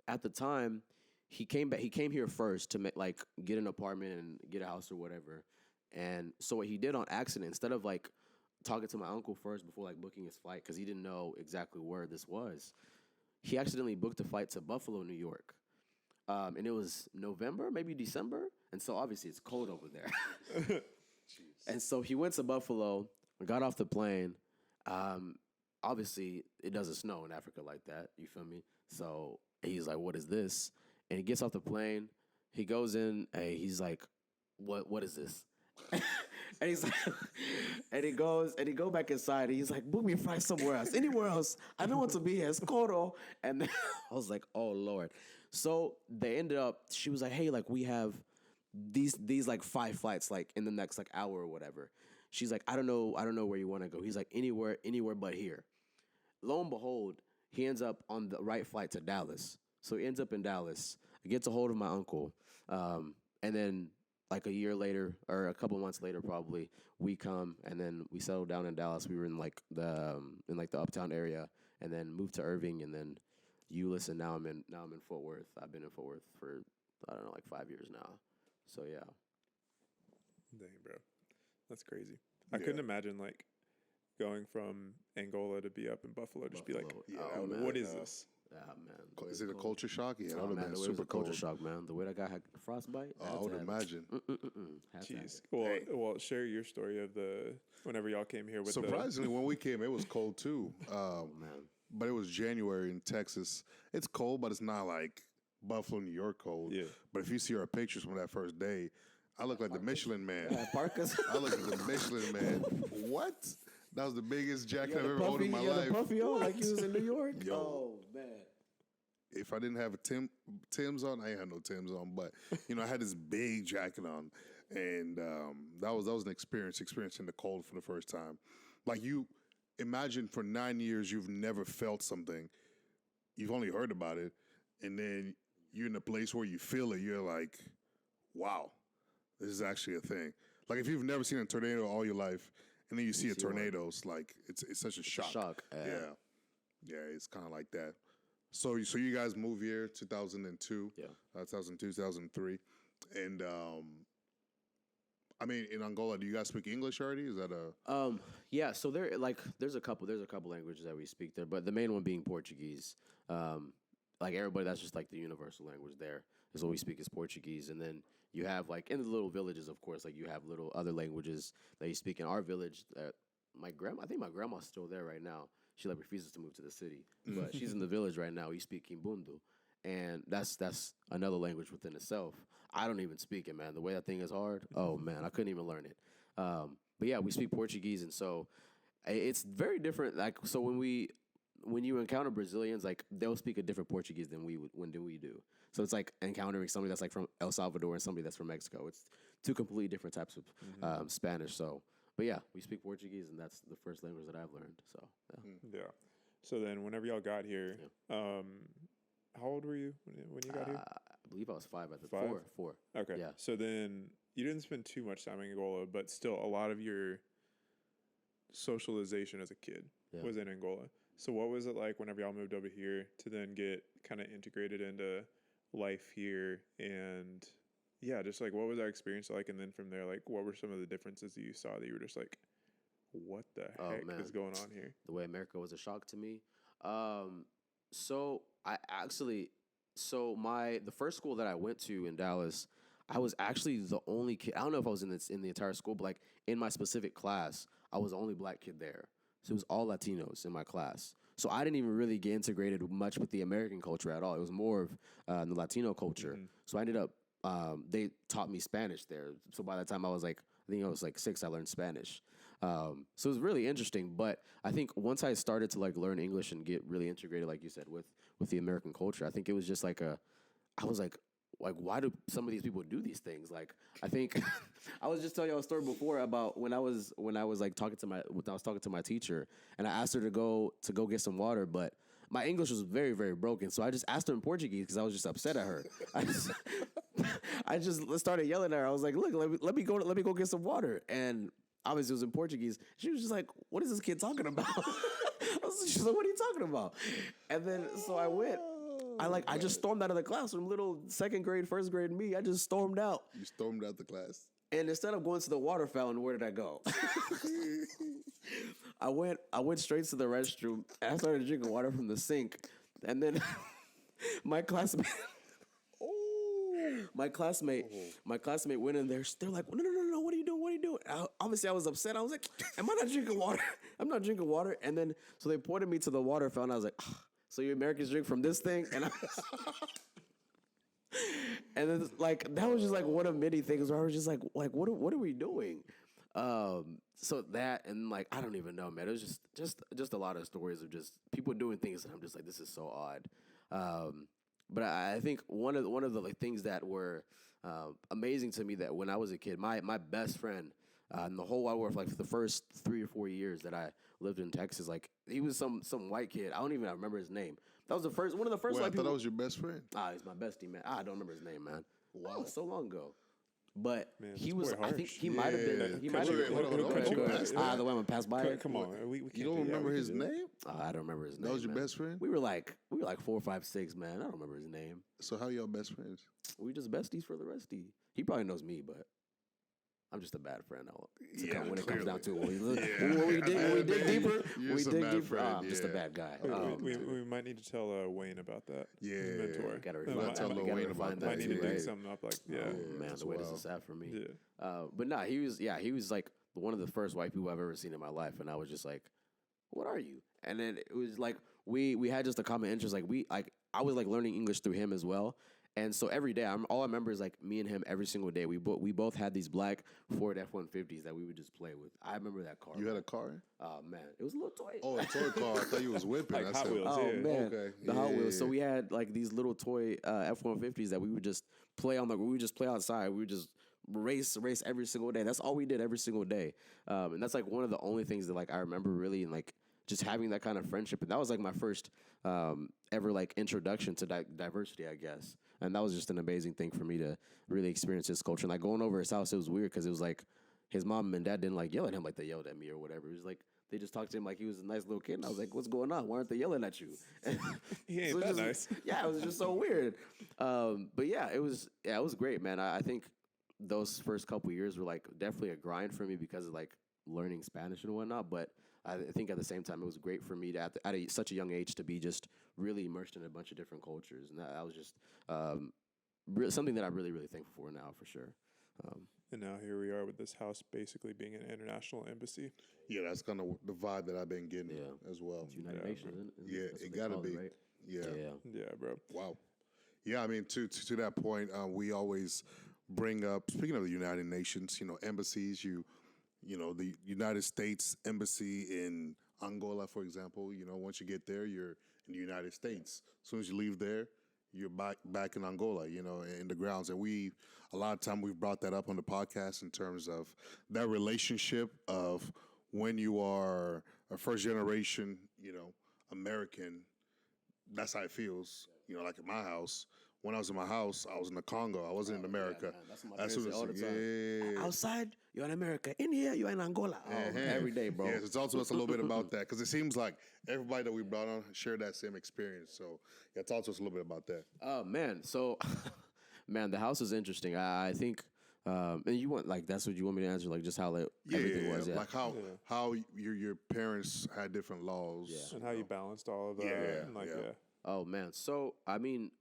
at the time, he came back. He came here first to get an apartment and get a house or whatever. And so what he did on accident, instead of talking to my uncle first before booking his flight, because he didn't know exactly where this was, he accidentally booked a flight to Buffalo, New York. And it was November, maybe December. And so obviously it's cold over there. And so he went to Buffalo, got off the plane. Obviously it doesn't snow in Africa like that. You feel me? So he's like, what is this? And he gets off the plane. He goes in. And he's like, what is this? And he's like, and he go back inside. And he's like, book me a flight somewhere else, anywhere else. I don't want to be here. It's cold. And then I was like, oh Lord. So they ended up. She was like, hey, we have these 5 flights in the next hour or whatever. She's like, I don't know where you want to go. He's like, anywhere but here. Lo and behold, he ends up on the right flight to Dallas. So he ends up in Dallas. I get a hold of my uncle, and then a year later or a couple months later, probably we come and then we settled down in Dallas. We were in the uptown area, and then moved to Irving, and then Euless, and now I'm in Fort Worth. I've been in Fort Worth for 5 years now. So yeah. Dang, bro, that's crazy. I couldn't imagine going from Angola to be up in Buffalo. Just be like, Oh, man. what is this? Yeah, man. Is it a culture shock? Yeah, that Oh, would have man, been the way it was super a culture cold. shock, man. The way that guy had frostbite. Oh, I would imagine. Had to have Jeez. it. Well, share your story of whenever y'all came here with Surprisingly, when we came, it was cold too. Man. But it was January in Texas. It's cold, but it's not like Buffalo, New York cold. Yeah. But if you see our pictures from that first day, I look like the Michelin Man. Parkas. I look like the Michelin Man. What? That was the biggest jacket I've You ever owned in my life. the puffy on like you was in New York. Yo. Oh man. If I didn't have a Tim's on, I ain't had no Tim's on, but I had this big jacket on, and that was an experiencing the cold for the first time. You imagine for 9 years you've never felt something, you've only heard about it, and then you're in a place where you feel it. You're like, wow, this is actually a thing. If you've never seen a tornado all your life, and then you see a tornado, it's such a shock. Shock. Yeah, it's kind of like that. So you guys moved here 2002, Yeah. 2002, 2003, and I mean, in Angola, do you guys speak English already? Is that a Yeah, so there's a couple languages that we speak there, but the main one being Portuguese. Like everybody, that's just like the universal language there. Is what we speak is Portuguese, and then you have like in the little villages, of course, like you have little other languages that you speak in our village. That I think my grandma's still there right now. She like refuses to move to the city, but she's in the village right now. We speak Kimbundu, and that's another language within itself. I don't even speak it, man. The way that thing is hard. Oh man, I couldn't even learn it. But yeah, we speak Portuguese, and so it's very different. Like so, when you encounter Brazilians, like they'll speak a different Portuguese than we do. So it's like encountering somebody that's like from El Salvador and somebody that's from Mexico. It's two completely different types of Spanish. So, but yeah, we speak Portuguese, and that's the first language that I've learned. So Yeah. So then, whenever y'all got here, how old were you when you got here? I believe I was 5 at the 5? four. Okay. Yeah. So then you didn't spend too much time in Angola, but still a lot of your socialization as a kid was in Angola. So what was it like whenever y'all moved over here to then get kind of integrated into life here? And yeah, just like what was that experience like? And then from there, like what were some of the differences that you saw that you were just like, what the heck is going on here? The way America was a shock to me. So the first school that I went to in Dallas, I was actually the only kid. I don't know if I was in the entire school, but like in my specific class, I was the only black kid there. So it was all Latinos in my class. So I didn't even really get integrated much with the American culture at all. It was more of the Latino culture. So I ended up, they taught me Spanish there. So by the time I think I was like 6, I learned Spanish. So it was really interesting. But I think once I started to like learn English and get really integrated, like you said, with the American culture, I think it was just like I was like, why do some of these people do these things? Like, I think I was just telling y'all a story before about when I was like talking to my teacher, and I asked her to go get some water, but my English was very, very broken. So I just asked her in Portuguese because I was just upset at her. I just started yelling at her. I was like, look, let me go get some water. And obviously it was in Portuguese. She was just like, what is this kid talking about? She's like, what are you talking about? And then so I went. I just stormed out of the classroom. Little second grade, first grade me. I just stormed out. You stormed out the class. And instead of going to the water fountain, where did I go? I went straight to the restroom and I started drinking water from the sink. And then my classmate went in there. They're like, no, what are you doing? Obviously, I was upset. I was like, am I not drinking water? I'm not drinking water. And then, so they pointed me to the water fountain. I was like, so you Americans drink from this thing? And then like that was just like one of many things where I was just like what are we doing? So that, and like I don't even know, man. It was just a lot of stories of just people doing things that I'm just like, this is so odd. But I think one of the like things that were amazing to me, that when I was a kid, my best friend in the whole wide world, like for the first 3 or 4 years that I lived in Texas, like he was some white kid. I don't even remember his name. That was one of the first. Wait, white I thought that was your best friend. He's my bestie, man. I don't remember his name, man. Wow, that was so long ago. But Man, he was. I think he might have been. He Wait, might have been. hold on. Go ahead. The one I passed by. Come on, we can't You don't remember his name? I don't remember his name. That was your man. best friend? We were like 4, 5, 6, man. I don't remember his name. So how y'all best friends? We just besties for the restie. He probably knows me, but I'm just a bad friend. When it comes down to it, when we dig deeper, I'm just a bad guy. We might need to tell Wayne about that. Yeah, mentor. Gotta tell Wayne about that. Might need to dig Right. something up. Like, yeah, Oh man, the way this is sad for me. yeah. But nah, he was like one of the first white people I've ever seen in my life, and I was just like, "What are you?" And then it was like we had just a common interest. I was like learning English through him as well. And so every day, all I remember is like me and him every single day. We both had these black Ford F-150s that we would just play with. I remember that car. You had a car? Oh man, it was a little toy. Oh, a toy car. I thought you was whipping. Like Hot Wheels. Oh Yeah. man, Okay. the Hot Wheels. Yeah. So we had like these little toy F-150s that we would just play on. We would just play outside. We would just race every single day. That's all we did every single day. And that's like one of the only things that like I remember really, and like just having that kind of friendship. And that was like my first ever like introduction to diversity, I guess. And that was just an amazing thing for me to really experience his culture. And like going over his house, it was weird because it was like his mom and dad didn't like yell at him like they yelled at me or whatever. It was like they just talked to him like he was a nice little kid. And I was like, what's going on? Why aren't they yelling at you? He ain't So that just, nice. Yeah, it was just so weird. But yeah, it was great, man. I think those first couple years were like definitely a grind for me because of like learning Spanish and whatnot. But I think at the same time, it was great for me to such a young age to be just really immersed in a bunch of different cultures, and that was just something that I'm really really thankful for now for sure. And now here we are with this house basically being an international embassy. Yeah, that's kind of the vibe that I've been getting as well. It's United Nations, isn't it? Yeah, That's what it they gotta call be. right? Yeah. Yeah, bro. Wow. Yeah, I mean, to that point, we always bring up, speaking of the United Nations, embassies. The United States embassy in Angola, for example. Once you get there, you're in the United States. As soon as you leave there, you're back in Angola. In the grounds, and a lot of time we've brought that up on the podcast in terms of that relationship of when you are a first generation, American. That's how it feels. Like in my house. When I was in my house, I was in the Congo. I wasn't in America. Yeah, that's what my parents say all the time. Yeah. Outside, you're in America. In here, you're in Angola. Oh, every day, bro. Yes, it's also us a little bit about that because it seems like everybody that we brought on shared that same experience. So, yeah, talk to us a little bit about that. Oh man, so man, the house is interesting. I think, and you want like that's what you want me to answer, like just how everything was. Yeah, Like how your parents had different laws. And how you balanced all of that. Yeah, and like, yeah. Oh man, so I mean,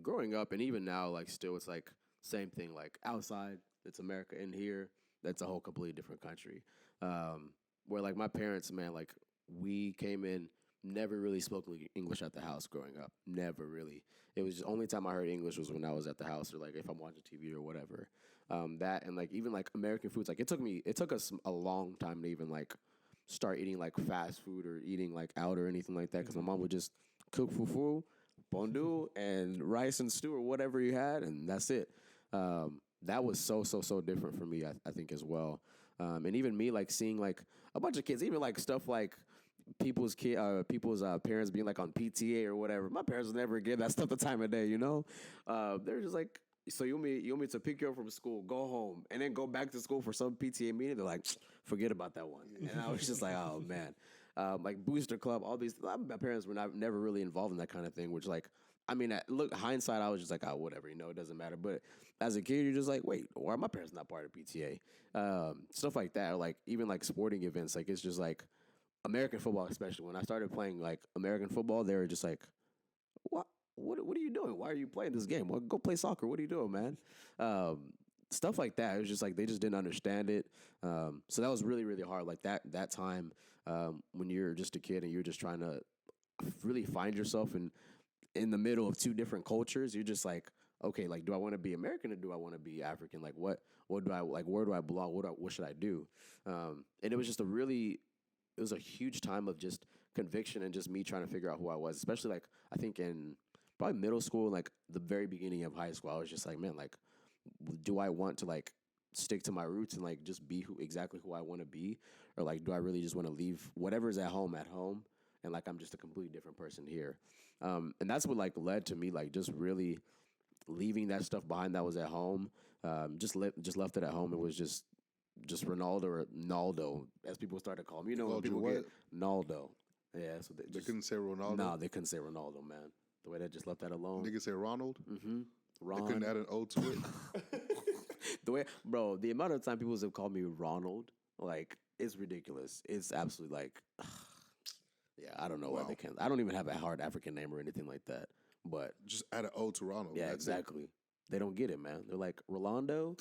growing up and even now, like still, it's like same thing. Like outside, it's America. In here, that's a whole completely different country. Where like my parents, man, like we came in, never really spoke English at the house growing up. Never really. It was just only time I heard English was when I was at the house or like if I'm watching TV or whatever. That and like even like American foods. Like it took us a long time to even like start eating like fast food or eating like out or anything like that because my mom would just cook fufu, pondu, and rice and stew or whatever you had, and that's it. That was so different for me, I think, as well. And even me, like, seeing, like, a bunch of kids, even, like, stuff like people's parents being, like, on PTA or whatever. My parents would never give that stuff the time of day, They're just like, so you want me to pick you up from school, go home, and then go back to school for some PTA meeting? They're like, forget about that one. And I was just like, oh, man. Like Booster Club, all these. My parents were never really involved in that kind of thing. Which, like, I mean, look, hindsight, I was just like, oh, whatever, it doesn't matter. But as a kid, you're just like, wait, why are my parents not part of PTA? Stuff like that, or like even like sporting events. Like it's just like American football, especially when I started playing like American football, they were just like, what are you doing? Why are you playing this game? Well, go play soccer. What are you doing, man? Stuff like that. It was just like they just didn't understand it. So that was really, really hard. Like that time when you're just a kid and you're just trying to really find yourself in the middle of two different cultures. You're just like, okay, like, do I want to be American or do I want to be African? Like, what do I like? Where do I belong? What should I do? And it was just it was a huge time of just conviction and just me trying to figure out who I was. Especially like I think in probably middle school, like the very beginning of high school, I was just like, man, like, do I want to like stick to my roots and like just be exactly who I want to be, or like do I really just want to leave whatever's at home and like I'm just a completely different person here? And that's what like led to me like just really leaving that stuff behind that was at home. Just left it at home. It was just Ronaldo or Naldo, as people started to call him. When people get Naldo. Yeah, so they couldn't say Ronaldo. No, they couldn't say Ronaldo, man. The way they just left that alone. They could say Ronald. Mm-hmm. Ron. They couldn't add an O to it. The amount of time people have called me Ronald, like, it's ridiculous. It's absolutely like, yeah, I don't know why they can't. I don't even have a hard African name or anything like that. But just add an O to Ronald. Yeah, exactly. They don't get it, man. They're like, Rolando?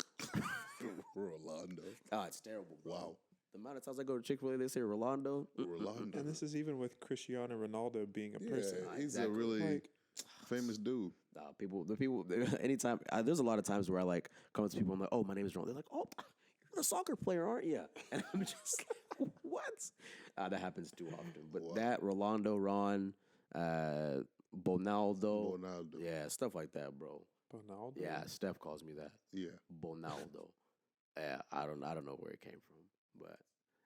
Rolando. Oh, it's terrible, bro. Wow. The amount of times I go to Chick-fil-A, they say Rolando. Rolando. And this is even with Cristiano Ronaldo being a person. He's a really famous dude. The people, anytime, there's a lot of times where I like come up to people and I'm like, oh, my name is Ron. They're like, oh, you're the soccer player, aren't you? And I'm just like, what? That happens too often. But that, Rolando, Ron, Bonaldo. Yeah, stuff like that, bro. Bonaldo? Yeah, Steph calls me that. Yeah. Bonaldo. Yeah, I don't know where it came from. But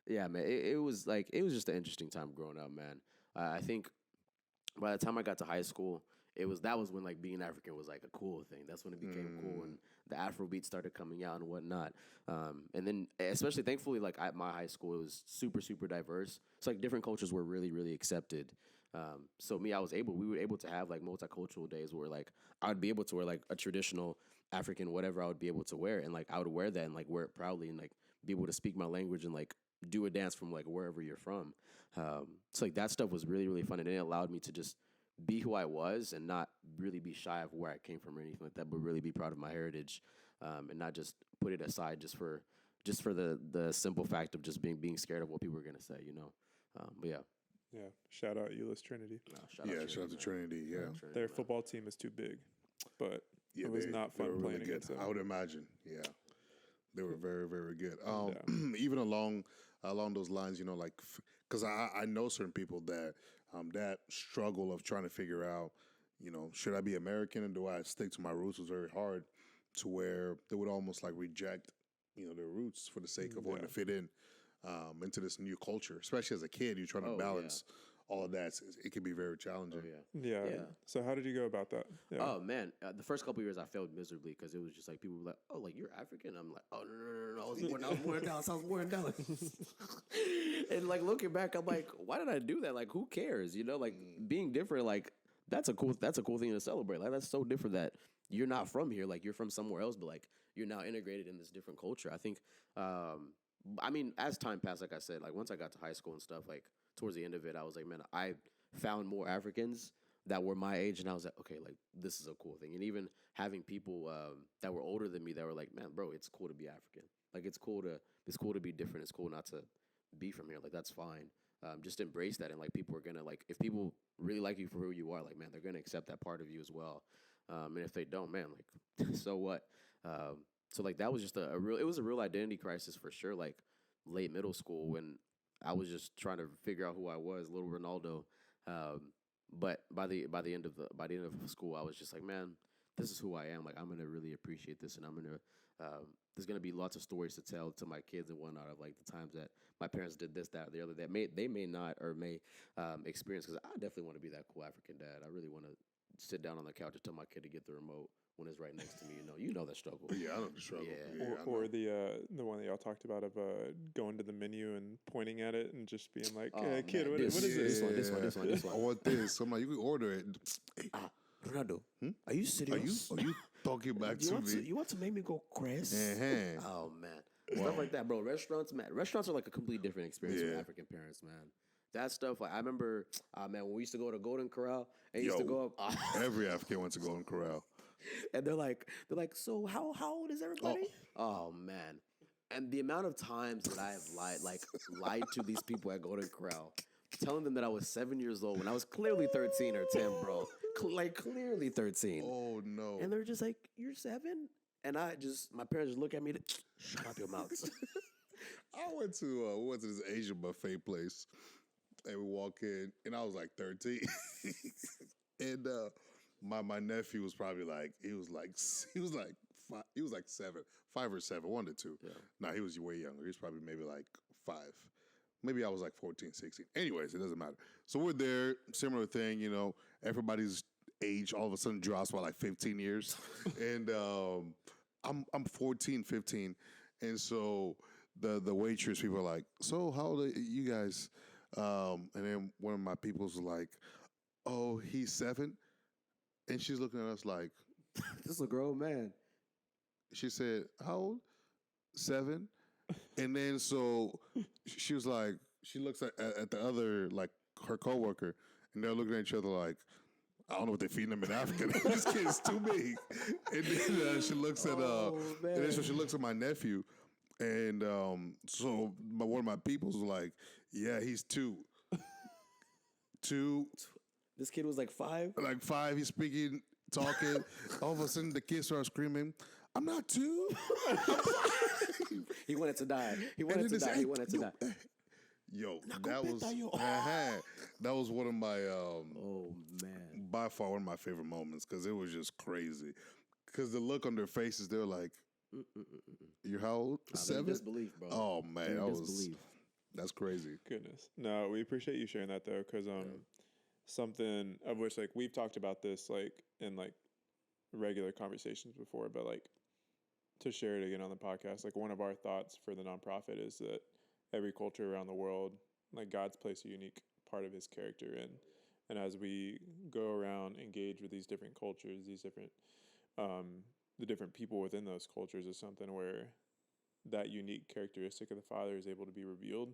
yeah, man, it was just an interesting time growing up, man. I think by the time I got to high school, that was when like being African was like a cool thing. That's when it became cool and the Afrobeat started coming out and whatnot. And then especially thankfully like at my high school it was super, super diverse. It's like different cultures were really, really accepted. So me, we were able to have like multicultural days where like I would be able to wear like a traditional African whatever I would be able to wear, and like I would wear that and like wear it proudly and like be able to speak my language and like do a dance from like wherever you're from. So like that stuff was really really fun, and it allowed me to just be who I was and not really be shy of where I came from or anything like that, but really be proud of my heritage, and not just put it aside just for the simple fact of just being scared of what people are gonna say, you know. But yeah. Yeah. Shout out Euless Trinity. Shout out to Trinity. Yeah, Their football team is too big, but yeah, it was not they fun were playing really against good. them. I would imagine. Yeah, they were very, very good. Yeah. Even along those lines, you know, like because I know certain people that that struggle of trying to figure out, you know, should I be American and do I stick to my roots was very hard, to where they would almost like reject, you know, their roots for the sake of wanting to fit in into this new culture. Especially as a kid, you're trying to balance all of that. It can be very challenging. Yeah. So how did you go about that? Yeah. Oh man, the first couple of years I failed miserably because it was just like people were like, "Oh, like you're African." I'm like, "Oh no, I was born in Dallas. I was born in Dallas." And like looking back, I'm like, "Why did I do that? Like, who cares? You know, like being different. Like that's a cool thing to celebrate. Like that's so different that you're not from here. Like you're from somewhere else, but like you're now integrated in this different culture. I think. I mean, as time passed, like I said, like once I got to high school and stuff, like towards the end of it, I was like, man, I found more Africans that were my age, and I was like, okay, like this is a cool thing. And even having people that were older than me that were like, man, bro, it's cool to be African. Like it's cool to be different. It's cool not to be from here. Like that's fine. Just embrace that, and like people are gonna like if people really like you for who you are, like man, they're gonna accept that part of you as well. And if they don't, man, like so what? So like that was just a real identity crisis for sure. Like late middle school when I was just trying to figure out who I was, little Ronaldo. But by the end of school, I was just like, man, this is who I am. Like I'm gonna really appreciate this, and I'm gonna there's gonna be lots of stories to tell to my kids and whatnot of like the times that my parents did this, that, or the other that they may not or may experience. Because I definitely want to be that cool African dad. I really want to sit down on the couch and tell my kid to get the remote when it's right next to me. You know that struggle. Yeah, I know the struggle. Yeah. Or the one that y'all talked about of going to the menu and pointing at it and just being like, hey, kid, man, what is this? This one. I want this. So I'm like, you can order it. Ronaldo, are you serious? Are you talking back to me? You want to make me go crazy? Oh man, stuff like that, bro. Restaurants are like a completely different experience for African parents, man. That stuff, like I remember, man, when we used to go to Golden Corral and used to go up. Every African went to Golden Corral, and they're like, so how old is everybody? Oh man, and the amount of times that I have lied to these people at Golden Corral, telling them that I was 7 years old when I was clearly 13 or 10, bro. Clearly 13. Oh no! And they're just like, "You're 7?" And my parents just look at me. Shut up your mouths. I went to this Asian buffet place, and we walk in, and I was like 13, and my nephew was probably like he was like 7, 5 or 7, 1 to 2. Yeah. No, he was way younger. He was probably maybe like 5. Maybe I was like 14, 16. Anyways, it doesn't matter. So we're there, similar thing, you know, everybody's age all of a sudden drops by like 15 years. And I'm 14, 15. And so the waitress, people are like, so how old are you guys? And then one of my people's like, oh, he's 7. And she's looking at us like, this is a grown man. She said, how old? 7. And then so she was like, she looks at the other, like her coworker, and they're looking at each other like, I don't know what they're feeding them in Africa. This kid's too big. And then she looks at and then so she looks at my nephew, and so one of my people's like, yeah, he's 2. 2. This kid was like 5. Like 5. He's speaking, talking. All of a sudden, the kid starts screaming, "I'm not 2." He wanted to die. He wanted to die. Yo, that was one of my oh man, by far one of my favorite moments, because it was just crazy. Because the look on their faces, they're like, "You're how old? 7?" Disbelief, bro. Oh man, that's crazy. Goodness. No, we appreciate you sharing that though, because something of which like we've talked about this like in like regular conversations before, but like to share it again on the podcast, like one of our thoughts for the nonprofit is that every culture around the world, like God's placed a unique part of his character in. And as we go around, engage with these different cultures, these different, the different people within those cultures is something where that unique characteristic of the Father is able to be revealed.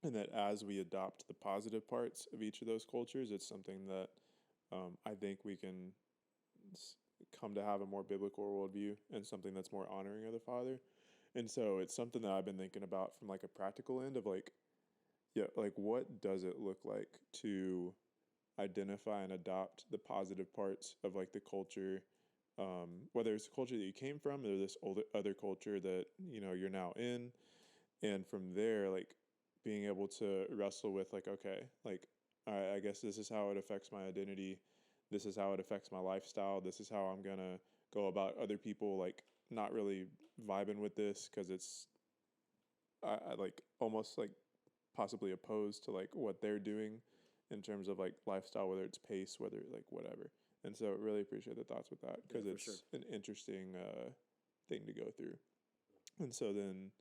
And that as we adopt the positive parts of each of those cultures, it's something that I think we can come to have a more biblical worldview and something that's more honoring of the Father. And so it's something that I've been thinking about from like a practical end of like, yeah, like what does it look like to identify and adopt the positive parts of like the culture, whether it's the culture that you came from or this other culture that, you know, you're now in. And from there, like being able to wrestle with like, okay, like, I guess this is how it affects my identity. This is how it affects my lifestyle. This is how I'm going to go about other people, like not really vibing with this because it's I like almost like possibly opposed to like what they're doing in terms of like lifestyle, whether it's pace, whether like whatever. And so really appreciate the thoughts with that because it's an interesting thing to go through. And so then,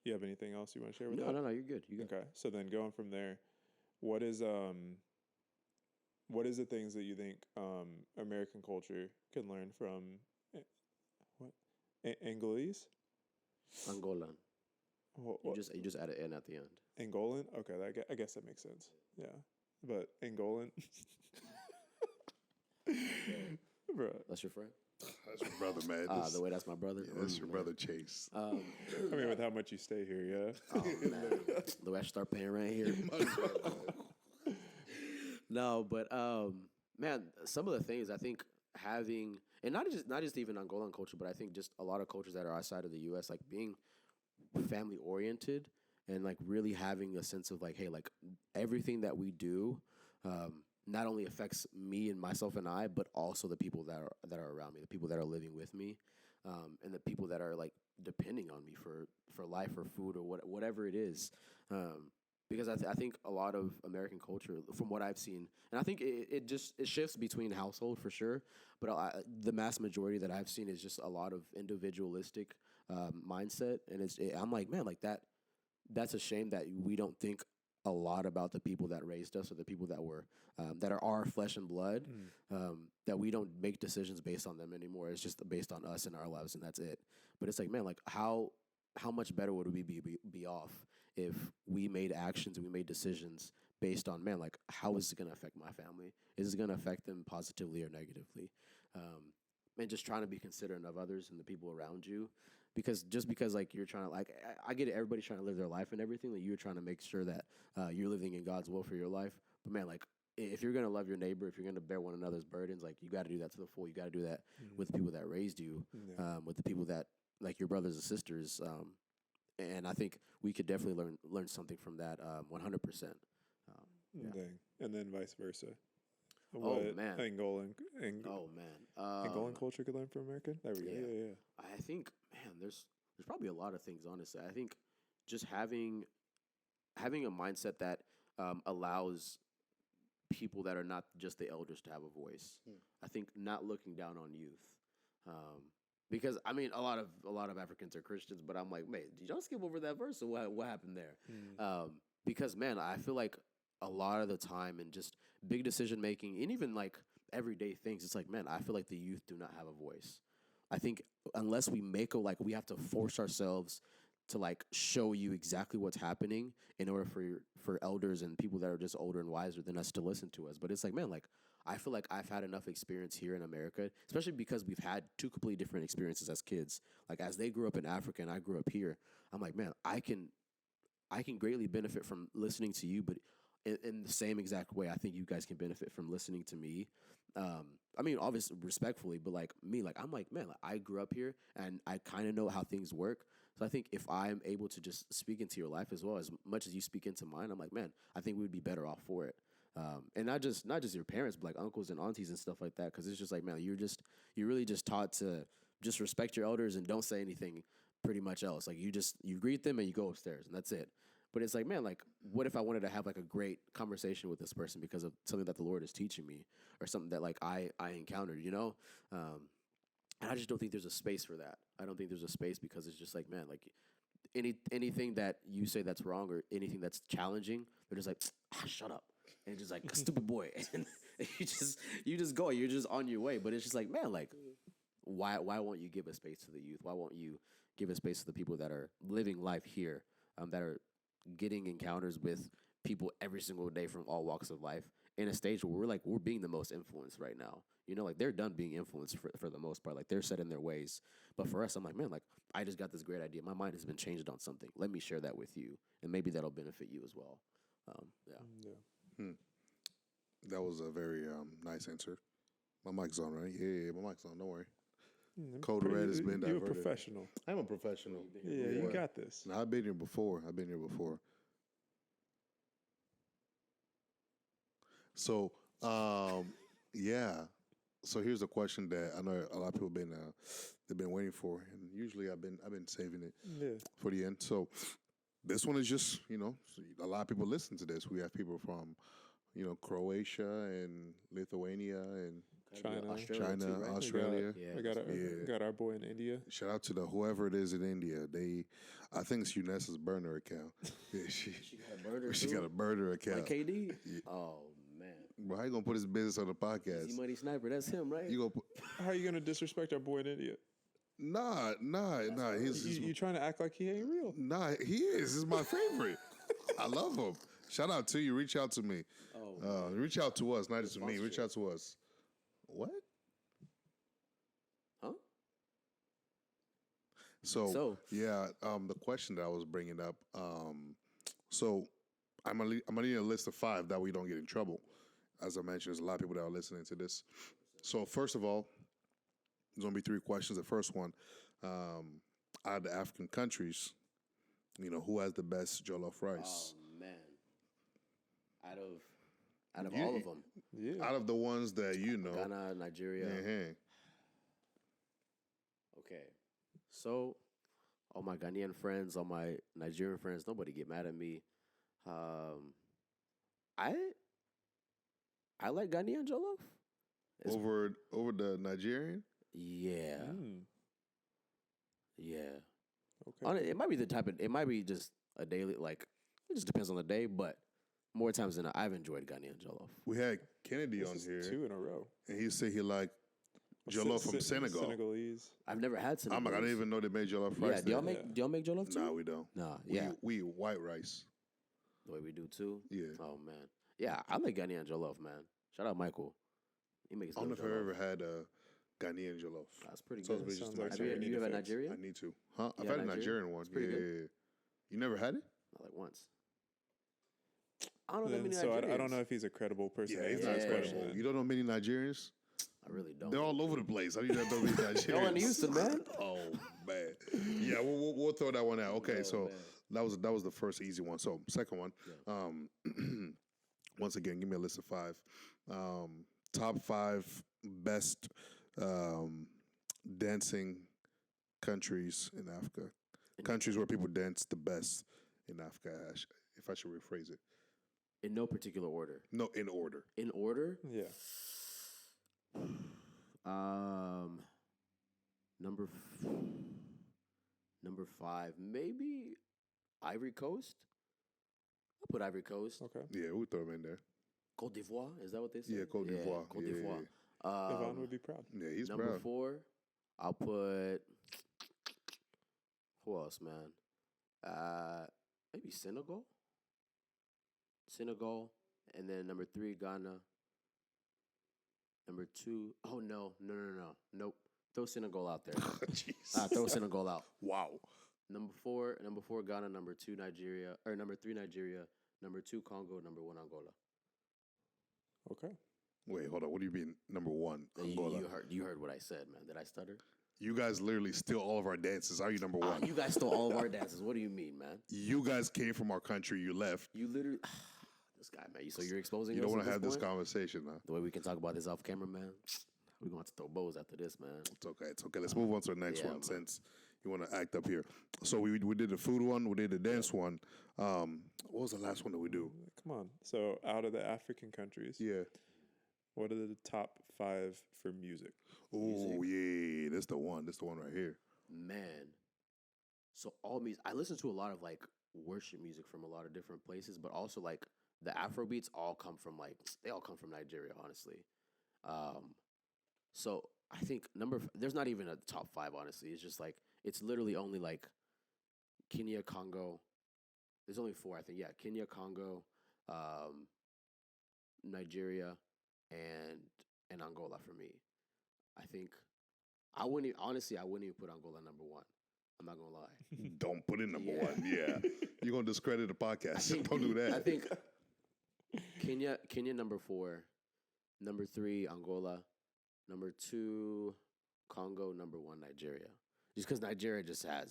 you have anything else you want to share with that? No, you're good. Okay, so then going from there, what is the things that you think American culture can learn from Angolese? Angolan. What? You just add an N at the end. Angolan? Okay, I guess that makes sense. Yeah, but Angolan, bro. That's your friend. That's your brother, man. The way that's my brother. Yeah, that's your brother, Chase. I mean, with how much you stay here, yeah. Oh man, the way I start paying rent here. No, but man, some of the things I think having, and not just even Angolan culture, but I think just a lot of cultures that are outside of the U.S. like being family oriented and like really having a sense of like, hey, like everything that we do. Not only affects me and myself and I, but also the people that are around me, the people that are living with me, and the people that are like depending on me for life or food or whatever it is. Because I think a lot of American culture, from what I've seen, and I think it shifts between household for sure, but the mass majority that I've seen is just a lot of individualistic mindset, and I'm like, man, like that's a shame that we don't think a lot about the people that raised us or the people that were that are our flesh and blood, that we don't make decisions based on them anymore. It's just based on us and our lives, and that's it. But it's like, man, like how much better would we be off if we made actions and we made decisions based on, man, like how is it going to affect my family? Is it going to affect them positively or negatively? And just trying to be considerate of others and the people around you. Because like you're trying to like, I get it. Everybody's trying to live their life and everything. Like you're trying to make sure that you're living in God's will for your life. But man, like if you're gonna love your neighbor, if you're gonna bear one another's burdens, like you got to do that to the full. You got to do that with the people that raised you, with the people that like your brothers and sisters. And I think we could definitely learn something from that 100%. And then vice versa. Oh man, Angolan culture could learn from American. There we go. Yeah. I think, man, there's probably a lot of things. Honestly, I think just having a mindset that allows people that are not just the elders to have a voice. I think not looking down on youth, because I mean a lot of Africans are Christians, but I'm like, man, did y'all skip over that verse or what happened there? Because man, I feel like a lot of the time and just big decision making and even like everyday things, it's like, man, I feel like the youth do not have a voice. I think unless we we have to force ourselves to like show you exactly what's happening in order for elders and people that are just older and wiser than us to listen to us. But it's like, man, like I feel like I've had enough experience here in America, especially because we've had two completely different experiences as kids. Like as they grew up in Africa and I grew up here, I'm like, man, I can greatly benefit from listening to you, but in the same exact way, I think you guys can benefit from listening to me. I mean, obviously, respectfully, but like me, like I'm like, man, like, I grew up here and I kind of know how things work. So I think if I'm able to just speak into your life as well as much as you speak into mine, I'm like, man, I think we'd be better off for it. And not just your parents, but like uncles and aunties and stuff like that. Because it's just like, man, you're really just taught to just respect your elders and don't say anything pretty much else. Like you greet them and you go upstairs and that's it. But it's like, man, like, what if I wanted to have like a great conversation with this person because of something that the Lord is teaching me or something that like I encountered, you know? And I just don't think there's a space for that. I don't think there's a space because it's just like, man, like anything that you say that's wrong or anything that's challenging, they're just like, shut up. and just like stupid boy, and you just go, you're just on your way. But it's just like, man, like why won't you give a space to the youth? Why won't you give a space to the people that are living life here, that are getting encounters with people every single day from all walks of life in a stage where we're being the most influenced right now. You know, like they're done being influenced for the most part. Like they're set in their ways. But for us, I'm like, man, like I just got this great idea. My mind has been changed on something. Let me share that with you, and maybe that'll benefit you as well. Yeah. That was a very nice answer. My mic's on, right? Yeah, my mic's on. Don't worry. Code Red has been diverted. You're a professional. I'm a professional. Yeah, you got this. No, I've been here before. So, yeah. So here's a question that I know a lot of people they've been waiting for, and usually I've been saving it for the end. So this one is just a lot of people listen to this. We have people from Croatia and Lithuania and China, Australia. We got our boy in India. Shout out to whoever it is in India. I think it's Unes's burner account. Yeah, she got a burner. She got a burner account. Like KD. Yeah. Oh man. Well, how you gonna put his business on the podcast? Easy Money Sniper. That's him, right? How are you gonna disrespect our boy in India? Nah. You trying to act like he ain't real? Nah, he is. He's my favorite. I love him. Shout out to you. Reach out to me. Reach out to us, not just me. Reach out to us. What? Huh? So yeah, the question that I was bringing up. So I'm gonna need a list of 5 that we don't get in trouble. As I mentioned, there's a lot of people that are listening to this. So first of all, there's gonna be 3 questions. The first one, out of the African countries, who has the best jollof rice? Oh man, out of all of them, out of the ones that Ghana, Nigeria. Okay, so all my Ghanaian friends, all my Nigerian friends, nobody get mad at me. I like Ghanaian jollof over the Nigerian. Yeah. Yeah. Okay. It might be it might be just a daily, like, it just depends on the day, but more times than not, I've enjoyed Ghanaian jollof. We had Kennedy on here. 2 in a row. And he said he liked jollof from Senegal. Senegalese. I've never had Senegalese. I didn't even know they made jollof rice. Yeah, do y'all make jollof too? No, we don't. Nah, we eat white rice. The way we do too? Yeah. Oh, man. Yeah, I like Ghanaian jollof, man. Shout out Michael. He makes I don't know if I've ever had a Ghanaian jollof. That's pretty good. Sounds like you ever had Nigerian? I need to. Huh? I've had a Nigerian one. Yeah. You never had it? Not like once. I don't know that many so Nigerians. I don't know if he's a credible person. Yeah, he's not credible. You don't know many Nigerians? I really don't. They're all over the place. How do you not know many Nigerians? Y'all in Houston, man. Oh, man. Yeah, we'll throw that one out. Okay, so man. that was the first easy one. So second one, once again, give me a list of 5. Top 5 best dancing countries in Africa. Countries where people dance the best in Africa, if I should rephrase it. In no particular order. No, in order. In order? Yeah. Number 5, maybe Ivory Coast. I'll put Ivory Coast. Okay. Yeah, we'll throw them in there. Côte d'Ivoire, is that what they say? Yeah, Côte d'Ivoire. Côte d'Ivoire. Yvonne would be proud. Yeah, he's number proud. 4, I'll put. Who else, man? Maybe Senegal. And then number 3, Ghana. Number 2, oh no, nope. Throw Senegal out there. Throw Senegal out. Wow. Number 4, Ghana. Number 2, Nigeria. Or number 3, Nigeria. Number 2, Congo. Number 1, Angola. Okay. Wait, hold on. What do you mean, number 1, Angola? You heard what I said, man. Did I stutter? You guys literally steal all of our dances. How are you number 1? You guys stole all of our dances. What do you mean, man? You guys came from our country. You left. You literally... This guy, man. So you're exposing You us don't want at to have this point? conversation, huh? The way we can talk about this off camera, man. We're going to have to throw bows after this, man. It's okay. Let's move on to the next one, man. since you want to act up here. So we did the food one. We did the dance one. What was the last one that we do? Come on. So out of the African countries, Yeah. what are the top 5 for music? Oh, yeah. That's the one. That's the one right here. Man. So all music, I listen to a lot of like worship music from a lot of different places, but also like the Afro beats all come from they all come from Nigeria, honestly. So I think there's not even a top 5, honestly. It's just it's literally only Kenya, Congo. There's only 4, I think. Yeah, Kenya, Congo, Nigeria, and Angola for me. I think I wouldn't even put Angola number 1. I'm not gonna lie. Don't put it number 1. Yeah, you're gonna discredit the podcast. Don't do that. I think Kenya number 4, number 3 Angola, number 2 Congo, number 1 Nigeria. Just because Nigeria just got.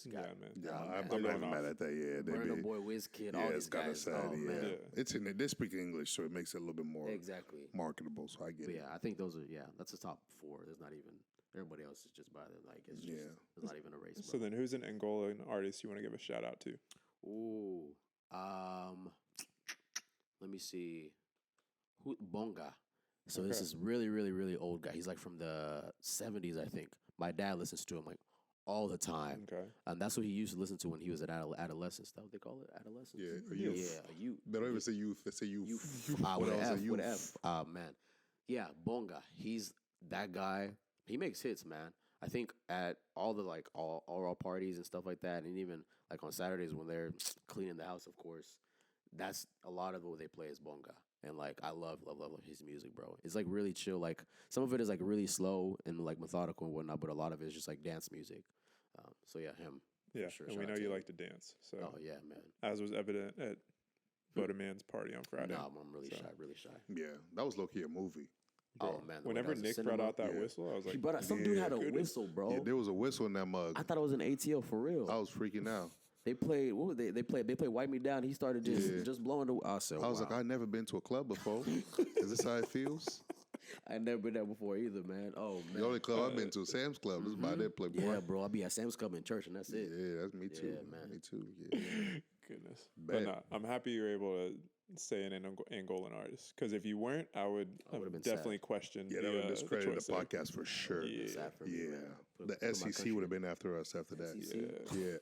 Yeah, man. Yeah, I'm not even mad at that. Yeah, Burna Boy, Wizkid, all these guys. Sad, oh yeah. man, It's they speak English, so it makes it a little bit more marketable. So I get but it. yeah, I think those are that's the top 4. There's not even everybody else is just by them. It's just there's not even a race. So then, who's an Angolan artist you want to give a shout out to? Ooh, let me see. Bonga. So this is really, really, really old guy. He's from the 70s, I think. My dad listens to him all the time. Okay. And that's what he used to listen to when he was at adolescence. Is that what they call it? Adolescence? Yeah, youth. Yeah, youth. They don't even say youth. They say youth. With an F. Man. Yeah, Bonga. He's that guy. He makes hits, man. I think at all the all parties and stuff like that, and even on Saturdays when they're cleaning the house, of course, that's a lot of what they play is Bonga. And I love his music, bro. It's really chill. Some of it is really slow and methodical and whatnot, but a lot of it is just dance music. So yeah, him. Yeah, sure. and we know you like to dance. So oh yeah, man. As was evident at Bodaman's party on Friday. No, I'm really shy. Yeah, that was low key a movie. Oh man! Whenever Nick brought out that whistle, I was like, he brought out, some dude had a whistle, bro. Yeah, there was a whistle in that mug. I thought it was an ATL for real. I was freaking out. They played. What was they played? They played "Wipe Me Down." He started just blowing the. I was like, I've never been to a club before. Is this how it feels? I never been there before either, man. Oh man. The only club I've been to, Sam's Club. This is about it. Play. Yeah, bro. I'll be at Sam's Club in church, and that's it. Yeah, that's me too. Yeah, man. Me too. Yeah. Goodness. Bad. But no, I'm happy you're able to say an Angolan artist. Because if you weren't, I would have definitely questioned. Yeah, that would discredit the podcast for sure. Yeah. Sad for me, man. The SEC would have been after us after that. SEC? Yeah.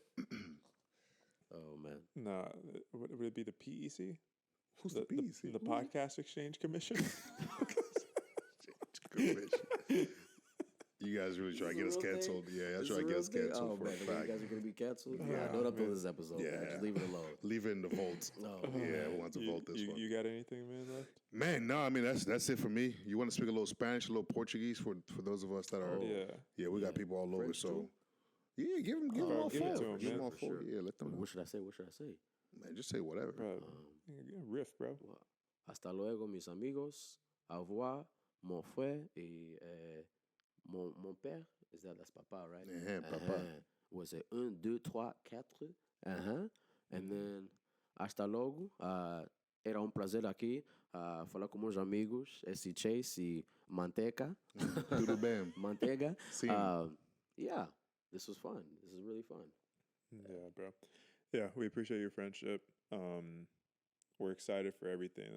Oh man. Nah, would it be the PEC? Who's the PEC? The Podcast Exchange Commission. You guys really try to get us canceled. Yeah, y'all try to get us canceled for a fact. You guys are going to be canceled? Yeah, don't upload this episode. Yeah. Man. Just leave it alone. Leave it in the vault. Oh, yeah, we want to vote this one. You got anything, man, left? Man, no, I mean, that's it for me. You want to speak a little Spanish, a little Portuguese for those of us that are. Yeah, we got people all over, French so. too? Yeah, give them all give four. it to 'em, Give them man. all four. Sure. Yeah, let them know. What should I say? Man, just say whatever. Riff, bro. Well, hasta luego, mis amigos. Au revoir, mon frère et mon père. Is that's papa, right? Yeah, papa. Was it 1, 2, 3, 4? And then, hasta luego. Era prazer aqui. Falar com meus amigos. Esse Chase e Manteca. Tudo bem. Manteiga. Sim. Yeah, this was fun. This is really fun. Yeah, bro. Yeah, we appreciate your friendship. We're excited for everything.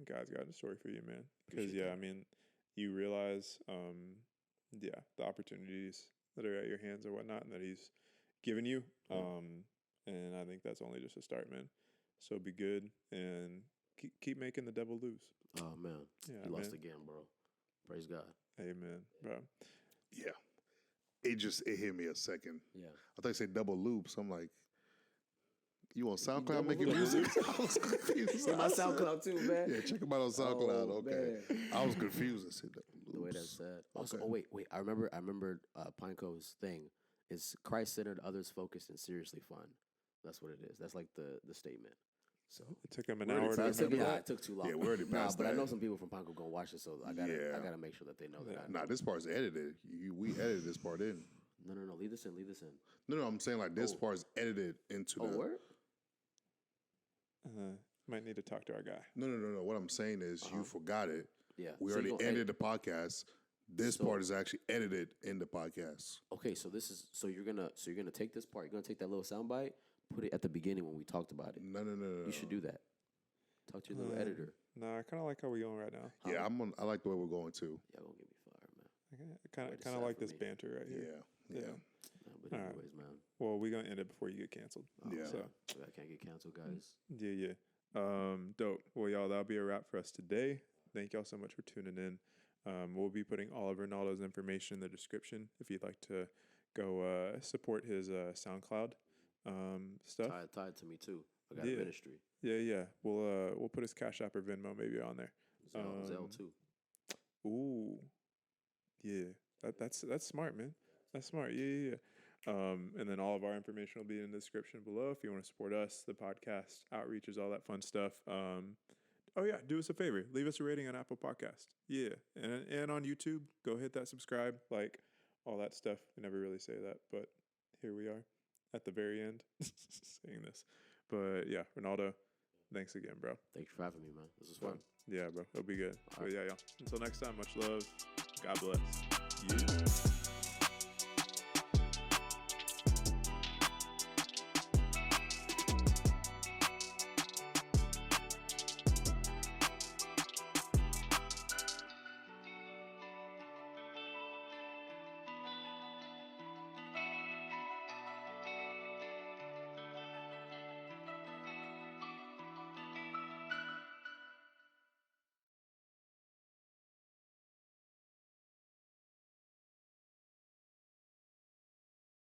God's got a story for you, man. Because, I mean, you realize, the opportunities that are at your hands or whatnot and that he's given you. And I think that's only just a start, man. So be good and keep making the devil lose. Oh, man. Yeah, he lost again, bro. Praise God. Amen, bro. Yeah. It hit me a second. Yeah. I thought you said double loops. I'm like, you on SoundCloud making music? I was confused. See my SoundCloud too, man. Yeah, check him out on SoundCloud. Oh, okay. man. I was confused. I said double The way loops. that's said. Also, Okay. wait. I remember Pineco's thing. It's Christ-centered, others-focused, and seriously fun. That's what it is. That's the statement. So It took him an We're hour to already remember yeah, that. it took too long. Yeah, we're already past but I that. know some people from Pineco gonna watch it, so I gotta make sure that they know that. Nah, this part's edited. We edited this part in. No. Leave this in. No, I'm saying like this part's edited into Oh, the. word? Might need to talk to our guy. No. What I'm saying is you forgot it. Yeah. We So you already gonna ended the podcast. This part is actually edited in the podcast. Okay, so you're gonna take this part. You're gonna take that little soundbite, put it at the beginning when we talked about it. No. You should do that. Talk to your little editor. Nah, I kind of like how we going right now. Yeah, I like the way we're going too. Y'all gonna get me fired, man. Kind Way to of sad like for this me. banter right here. Yeah. No, but All right. anyways, man. Well, we're gonna end it before you get canceled. Yeah. So I can't get canceled, guys. yeah. Dope. Well, y'all, that'll be a wrap for us today. Thank y'all so much for tuning in. We'll be putting all of Ronaldo's information in the description if you'd like to go support his SoundCloud stuff. Tied to me too. I got a ministry. Yeah. We'll put his Cash App or Venmo maybe on there. Zelle too. Ooh, yeah. That's smart, man. That's smart. Yeah. And then all of our information will be in the description below if you want to support us, the podcast, outreaches, all that fun stuff. Oh yeah, do us a favor. Leave us a rating on Apple Podcast. Yeah. And on YouTube, go hit that subscribe, like all that stuff. I never really say that, but here we are at the very end saying this. But yeah, Ronaldo, thanks again, bro. Thanks for having me, man. This was fun. Yeah, bro. It'll be good. All right. But yeah, y'all. Until next time, much love. God bless. Yeah.